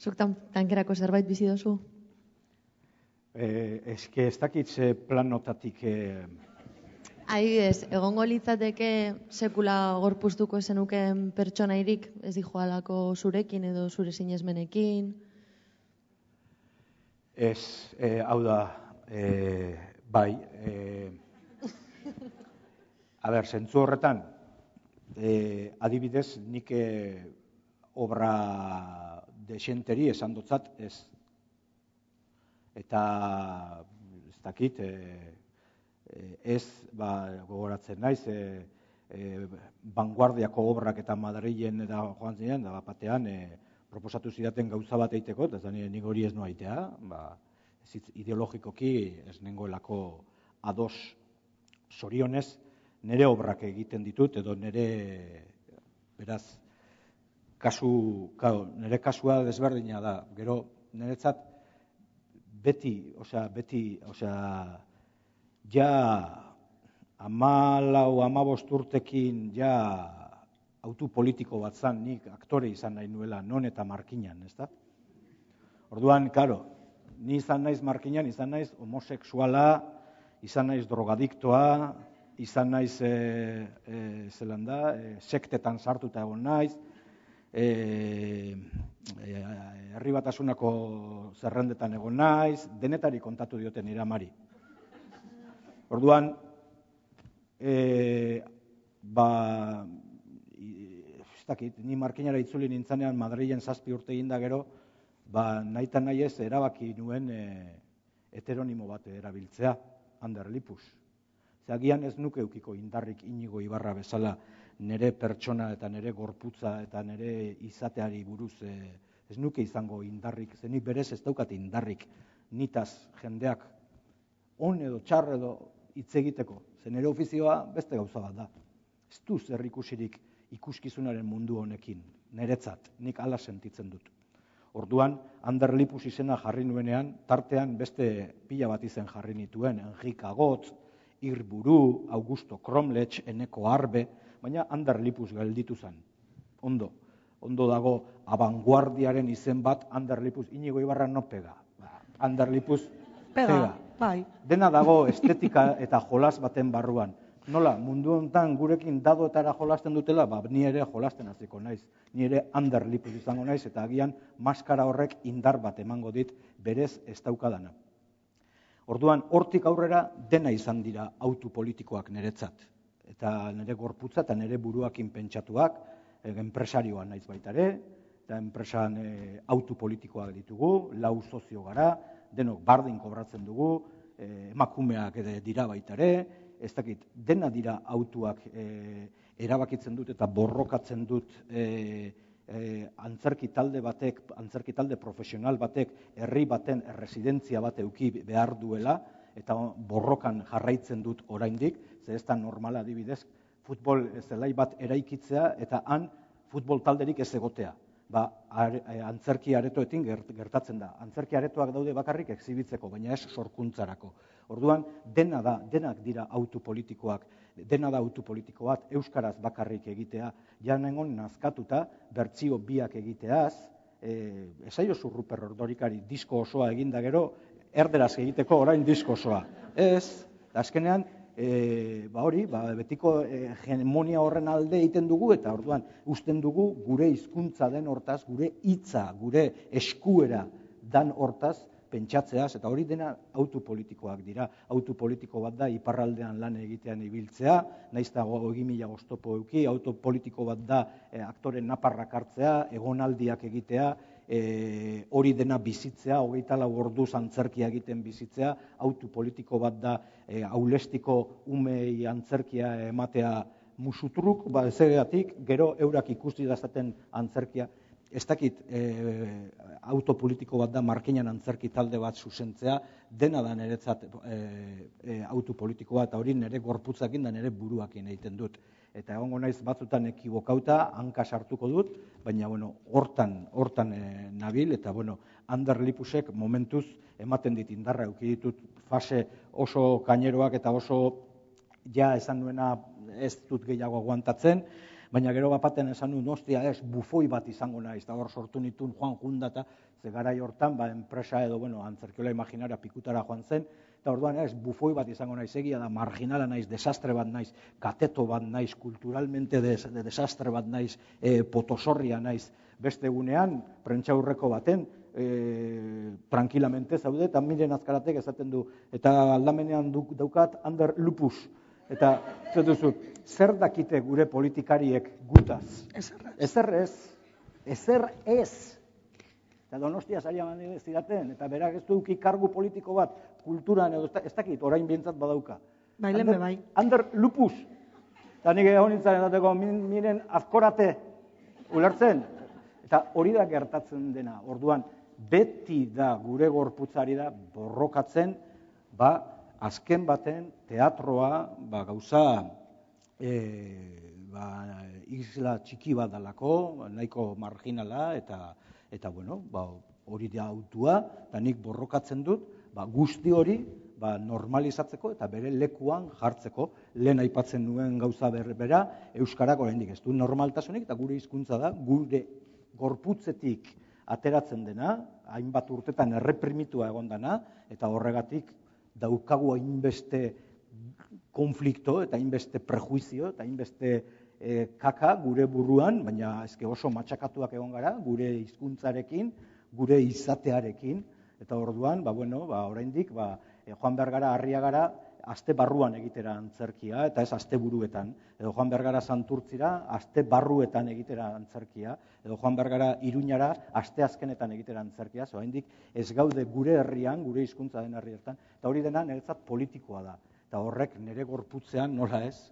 Zuk tankerako zerbait bizi dozu? Ez dakit ze planotatik... Adibidez, egongo litzateke sekula gorpuztuko zenuken pertsonairik, ez dijoalako zurekin edo zure sinesmenekin? Ez, hau da, bai. Zentzu horretan, adibidez, nik obra desenteri esan dutzat ez. Eta, ez dakit, ez, gogoratzen naiz, vanguardiako obrak eta Madrilen eta joan ziren, da batean proposatu zidaten gauza bat eiteko, eta nik hori ez noa aitea, ideologikoki ez nengoelako ados zorionez, nire obrak egiten ditut, edo nire, beraz, nire kasua desberdina da, gero niretzat beti, ja 14 urtekin ja autu politiko bat zan, nik aktore izan nahi nuela, non eta markinan, ez da? Orduan, karo, ni izan naiz markinan, izan naiz homosexuala, izan naiz drogadiktoa, izan naiz, sektetan sartuta egon naiz, herri batasunako zerrendetan egon naiz, denetari kontatu dioten nire amari. Orduan, ni markinara itzuli nintzanean Madrilen 7 urte egin da gero, nahi nahi ez erabaki nuen heteronimo bat erabiltzea, Ander Lipus. Agian ez nuke eukiko indarrik Inigo Ibarra bezala nire pertsona eta nire gorputza eta nire izateari buruz ez nuke izango indarrik, zenik berez ez daukat indarrik nitaz jendeak on edo txar edo hitz egiteko, zen nire ofizioa beste gauza bat da. Ez du zer ikusirik ikuskizunaren mundu honekin, niretzat, nik hala sentitzen dut. Orduan, Ander Lipus izena jarri nuenean, tartean beste pila bat izen jarri nituen, Enrique Agotz, Irburu, Augusto Kromlech, Eneko Arbe, baina Ander Lipus gelditu zen. Ondo dago abanguardiaren izen bat, Ander Lipus, Inigo Ibarra no pega. Ander Lipus pega. Bai. Dena dago estetika eta jolas baten barruan. Nola, mundu honetan gurekin dadoetara jolasten dutela, ni ere jolasten hasiko naiz. Ni ere underlipus izango naiz, eta agian maskara horrek indar bat emango dit berez ez daukadana. Orduan, hortik aurrera dena izan dira autu politikoak niretzat. Eta nire gorputza eta nire buruakin pentsatuak, enpresarioan naiz baita ere, eta enpresan autu politikoak ditugu, 4 sozio gara, denok bardin kobratzen dugu, emakumeak dira baita ere, ez dakit, dena dira autuak erabakitzen dut eta borrokatzen dut antzerki talde profesional batek, herri baten erresidentzia bat eduki behar duela, eta borrokan jarraitzen dut oraindik, ze ez da normala adibidez, futbol zelai bat eraikitzea eta han futbol talderik ez egotea. Antzerki aretoetin gertatzen da. Antzerki aretoak daude bakarrik exhibitzeko, baina ez sorkuntzarako. Orduan, denak dira autu politikoak, dena da autu politiko bat, euskaraz bakarrik egitea, janengon nazkatuta, bertsio biak egiteaz, esaiozu Ruper Ordorikari disko osoa eginda gero, erderaz egiteko orain disko osoa. Ez, azkenean, betiko hegemonia horren alde egiten dugu, eta orduan usten dugu gure hizkuntza den hortaz, gure hitza, gure eskuera dan hortaz pentsatzeaz, eta hori dena autu politikoak dira. Autu politiko bat da iparraldean lan egitean ibiltzea, naiz eta 20.000 oztopo eduki, autu politiko bat da aktore naparrak hartzea, egonaldiak egitea, hori dena bizitzea, 24 orduz antzerkia egiten bizitzea, autu politiko bat da aulestiko umei antzerkia ematea musutruk, ezegatik, gero eurak ikusi dazaten antzerkia. Ez dakit, autopolitiko bat da markinan antzerki talde bat zuzentzea, dena da niretzat autopolitiko bat, eta hori nire gorputzakin da nire buruakin egiten dut. Eta egongo naiz batzutan ekibokauta, hanka sartuko dut, baina hortan nabil, eta underlipusek momentuz ematen dit indarra eduki ditut fase oso kaineroak eta oso ja esan nuena ez dut gehiago aguantatzen, baina gero bapaten esan nuen, ostia, bufoi bat izango naiz, eta hor sortu nituen Juan Jundata, ze garai hortan, enpresa edo, antzerkiola imaginara pikutara joan zen, eta orduan bufoi bat izango naiz, egia da, marginala naiz, desastre bat naiz, kateto bat naiz, kulturalmente desastre bat naiz, potosorria naiz, beste egunean, prentxaurreko baten, tranquilamente zaude, eta miren azkaratek esaten du, eta aldamenean daukat under lupus, eta zer dakite gure politikariek gutaz? Ezer ez. Eta Donostia saria mandi zidaten, eta berak ez duki kargu politiko bat, kulturan edo, ez dakit, orain bintzat badauka. Bailen bai. Under lupus. Eta nik egon nintzen edateko, miren azkorate ulertzen. Eta hori da gertatzen dena. Orduan, beti da gure gorputzari da borrokatzen, azken baten teatroa gauza isla txiki bat dalako, nahiko marginala, eta hori da autua, eta nik borrokatzen dut, guzti hori normalizatzeko eta bere lekuan jartzeko, lehen aipatzen nuen gauza berbera, euskarak oraindik ez du normaltasunik, eta gure hizkuntza da, gure gorputzetik ateratzen dena, hainbat urtetan erreprimitua egon dena, eta horregatik daukagu hainbeste konflikto eta hainbeste prejuizio eta hainbeste kaka gure buruan, baina oso matxakatuak egon gara, gure hizkuntzarekin, gure izatearekin, eta orduan, oraindik, joan behar gara, harria gara, aste barruan egitera antzerkia, eta ez aste buruetan, edo joan behar gara Santurtzira, aste barruetan egitera antzerkia, edo joan behar gara Iruñara, aste azkenetan egitera antzerkia, oraindik ez gaude gure herrian, gure hizkuntza den herrietan, eta hori dena niretzat politikoa da, eta horrek nire gorputzean nola ez,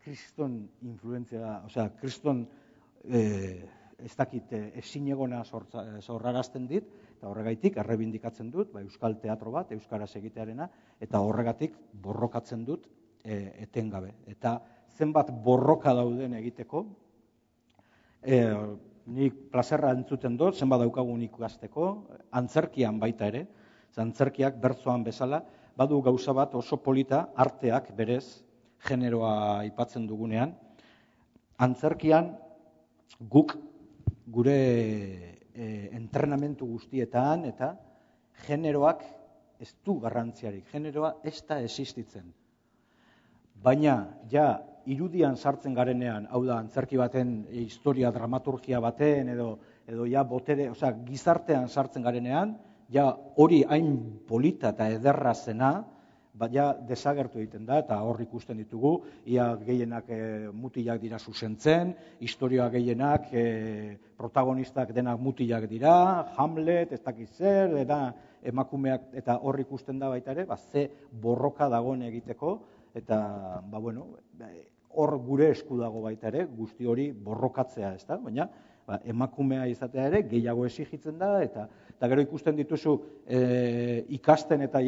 kriston influentzia, kriston ez dakit ezinegona zorrarazten dit, eta horregaitik errebindikatzen dut, euskal teatro bat, euskaraz egitearena, eta horregatik borrokatzen dut etengabe. Eta zenbat borroka dauden egiteko, nik plazerra entzuten dut, zenbat daukagun ikasteko, antzerkian baita ere, antzerkiak bertzoan bezala, badu gauza bat oso polita, arteak berez, generoa aipatzen dugunean, antzerkian guk gure entrenamentu guztietan eta generoak ez du garrantziarik, generoa ez da existitzen. Baina, ja, irudian sartzen garenean, hau da, antzerki baten historia, dramaturgia baten, edo ja, botere, gizartean sartzen garenean, ja, hori hain polita eta ederra zena, ja, desagertu egiten da, eta hor ikusten ditugu, ia gehienak mutilak dira zuzentzen, historia gehienak protagonistak denak mutilak dira, Hamlet, ez dakit zer, emakumeak, eta hor ikusten da baita ere, ze borroka dagoen egiteko, eta, hor gure esku dago baita ere, guzti hori borrokatzea, ez da? Baina, emakumea izatea ere, gehiago exigitzen da, eta gero ikusten dituzu ikasten eta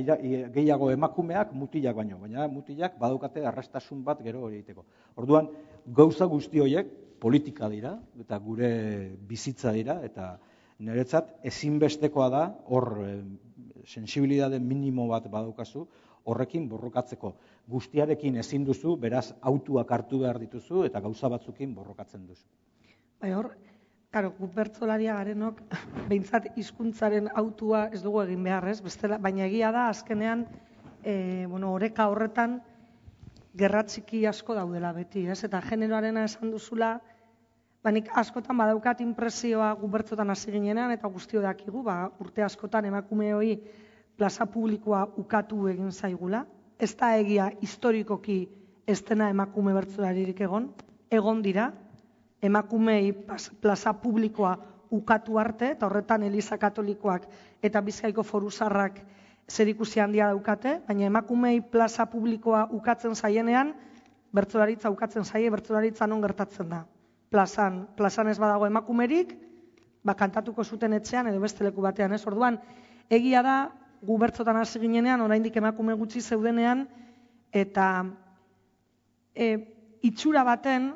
gehiago emakumeak mutilak baino, baina mutilak badaukate arrastasun bat gero hori egiteko. Orduan, gauza guzti horiek politika dira, eta gure bizitza dira, eta niretzat ezinbestekoa da, hor sensibilitate minimo bat badaukazu, horrekin borrokatzeko. Guztiarekin ezin duzu, beraz, autuak hartu behar dituzu, eta gauza batzukin borrokatzen duzu. Hor, gu bertsolaria garenok, behintzat hizkuntzaren autua ez dugu egin behar, baina egia da, azkenean, oreka horretan, gerra txiki asko daudela beti, eta generoarena esan duzula, nik askotan badaukat inpresioa gu bertsotan hasi ginenean, eta guztio dakigu, urte askotan emakumeoi plaza publikoa ukatu egin zaigula. Ez da egia historikoki ez dena emakume bertsolaririk egon dira, emakumei plaza publikoa ukatu arte, eta horretan Eliza Katolikoak eta Bizkaiko Foru Zaharrak zerikusi handia daukate, baina emakumei plaza publikoa ukatzen zaienean, bertsolaritza ukatzen zaie, bertsolaritza non gertatzen da. Plazan ez badago emakumerik, kantatuko zuten etxean edo beste leku batean, ez? Orduan, egia da, gu bertsotan hasi ginenean, oraindik emakume gutxi zeudenean, eta itxura baten,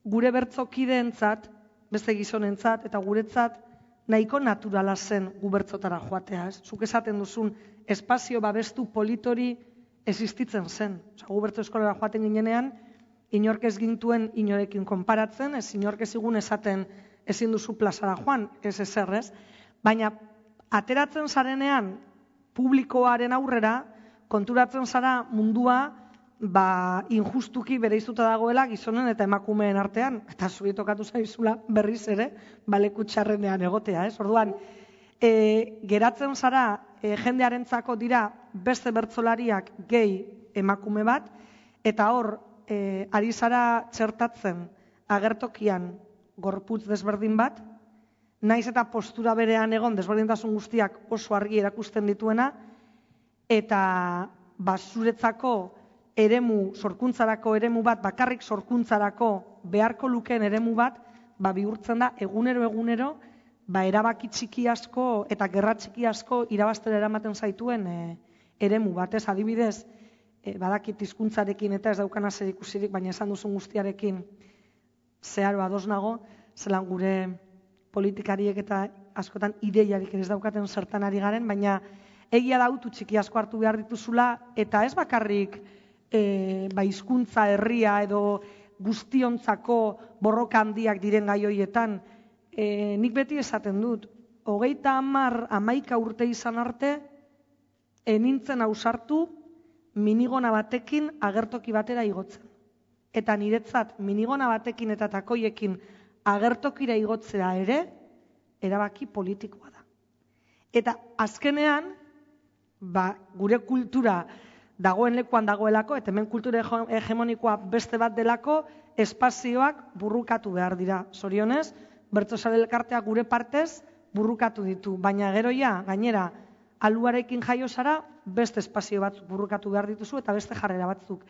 gure bertzokideentzat, beste gizonentzat, eta guretzat, nahiko naturala zen gu bertzotara joatea, ez? Zuk esaten duzun, espazio babestu politori existitzen zen. Gu bertso eskolara joaten ginenean, inork ez gintuen inorekin konparatzen, ez inork ez igun esaten ezin duzu plazara joan, ez ezer, ez? Baina, ateratzen zarenean, publikoaren aurrera, konturatzen zara mundua, injustuki bereizuta dagoela gizonen eta emakumeen artean, eta zuri tokatu zaizula berriz ere, leku txarrenean egotea, ez? Orduan, geratzen zara jendearentzako dira beste bertsolariak gehi emakume bat, eta hor, ari zara txertatzen agertokian gorputz desberdin bat, naiz eta postura berean egon desberdintasun guztiak oso argi erakusten dituena, eta zuretzako eremu, sorkuntzarako eremu bat, bakarrik sorkuntzarako beharko lukeen eremu bat, bihurtzen da egunero, erabaki txiki asko eta gerra txiki asko irabaztera eramaten zaituen eremu bat, ez adibidez, badakit hizkuntzarekin eta ez daukana zer ikusirik, baina esan duzun guztiarekin zeharo ados nago, zelan gure politikariek eta askotan ideiarik ez daukaten zertan ari garen, baina egia da autu txiki asko hartu behar dituzula, eta ez bakarrik hizkuntza herria edo guztiontzako borroka handiak diren gai horietan, nik beti esaten dut, 30-11 urte izan arte, nintzen ausartu minigona batekin agertoki batera igotzen. Eta niretzat minigona batekin eta takoiekin agertokira igotzea ere, erabaki politikoa da. Eta azkenean, gure kultura dagoen lekuan dagoelako, eta hemen kultura hegemonikoa beste bat delako, espazioak burrukatu behar dira. Zorionez, bertsozale elkarteak gure partez burrukatu ditu, baina geroia, gainera, aluarekin jaio zara, beste espazio batzuk burrukatu behar dituzu, eta beste jarrera batzuk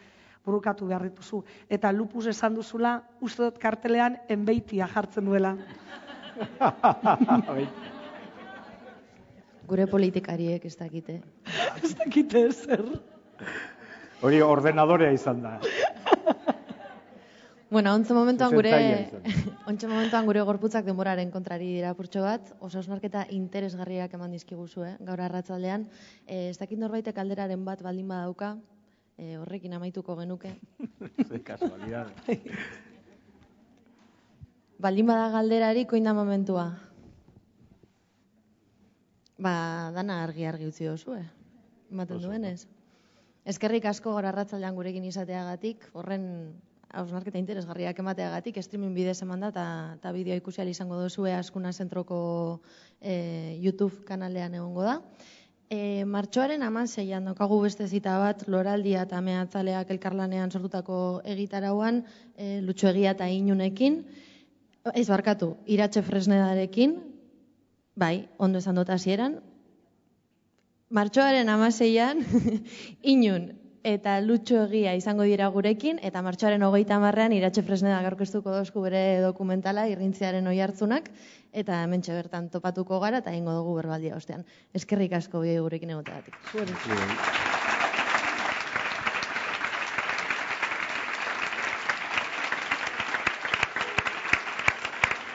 burrukatu behar dituzu. Eta lupus esan duzula, uste dut kartelean enbeitia jartzen duela. Gure politikariek ez dakite. Ez dakite zer. Hori ordenadorea izan da. Bueno, ontsa momentuan gure gorputzak denboraren kontrari dira purtxo bat, oso osnarketa interesgarriak eman dizkiguzu, gaur arratzaldean. Ez dakit norbaitek alderaren bat baldin badauka, horrekin amaituko genuke. Ze kasualidade. Baldin bada galderarik, oin da momentua. Dana argi utzi dozu, ematen duenez. Eskerrik asko gaur arratsaldean gurekin izateagatik, horren hausnarketa interesgarriak emateagatik, streaming bidez eman da, eta bideo ikusi ahal izango duzue Azkuna Zentroko YouTube kanalean egongo da. Martxoaren 16an daukagu beste zita bat, Loraldia eta Meatzaleak elkarlanean sortutako egitarauan, Lutxo Egia eta Inunekin, ez barkatu, Iratxe Fresnedarekin, bai, ondo esan dut hasieran, martxoaren 16an Inun eta Lutxo Egia izango dira gurekin, eta martxoaren 30an Iratxe Fresneda aurkeztuko dozku bere dokumentala, Irrintziaren oihartzunak, eta hementxe bertan topatuko gara eta egingo dugu berbaldia ostean. Eskerrik asko gurekin egoteagatik.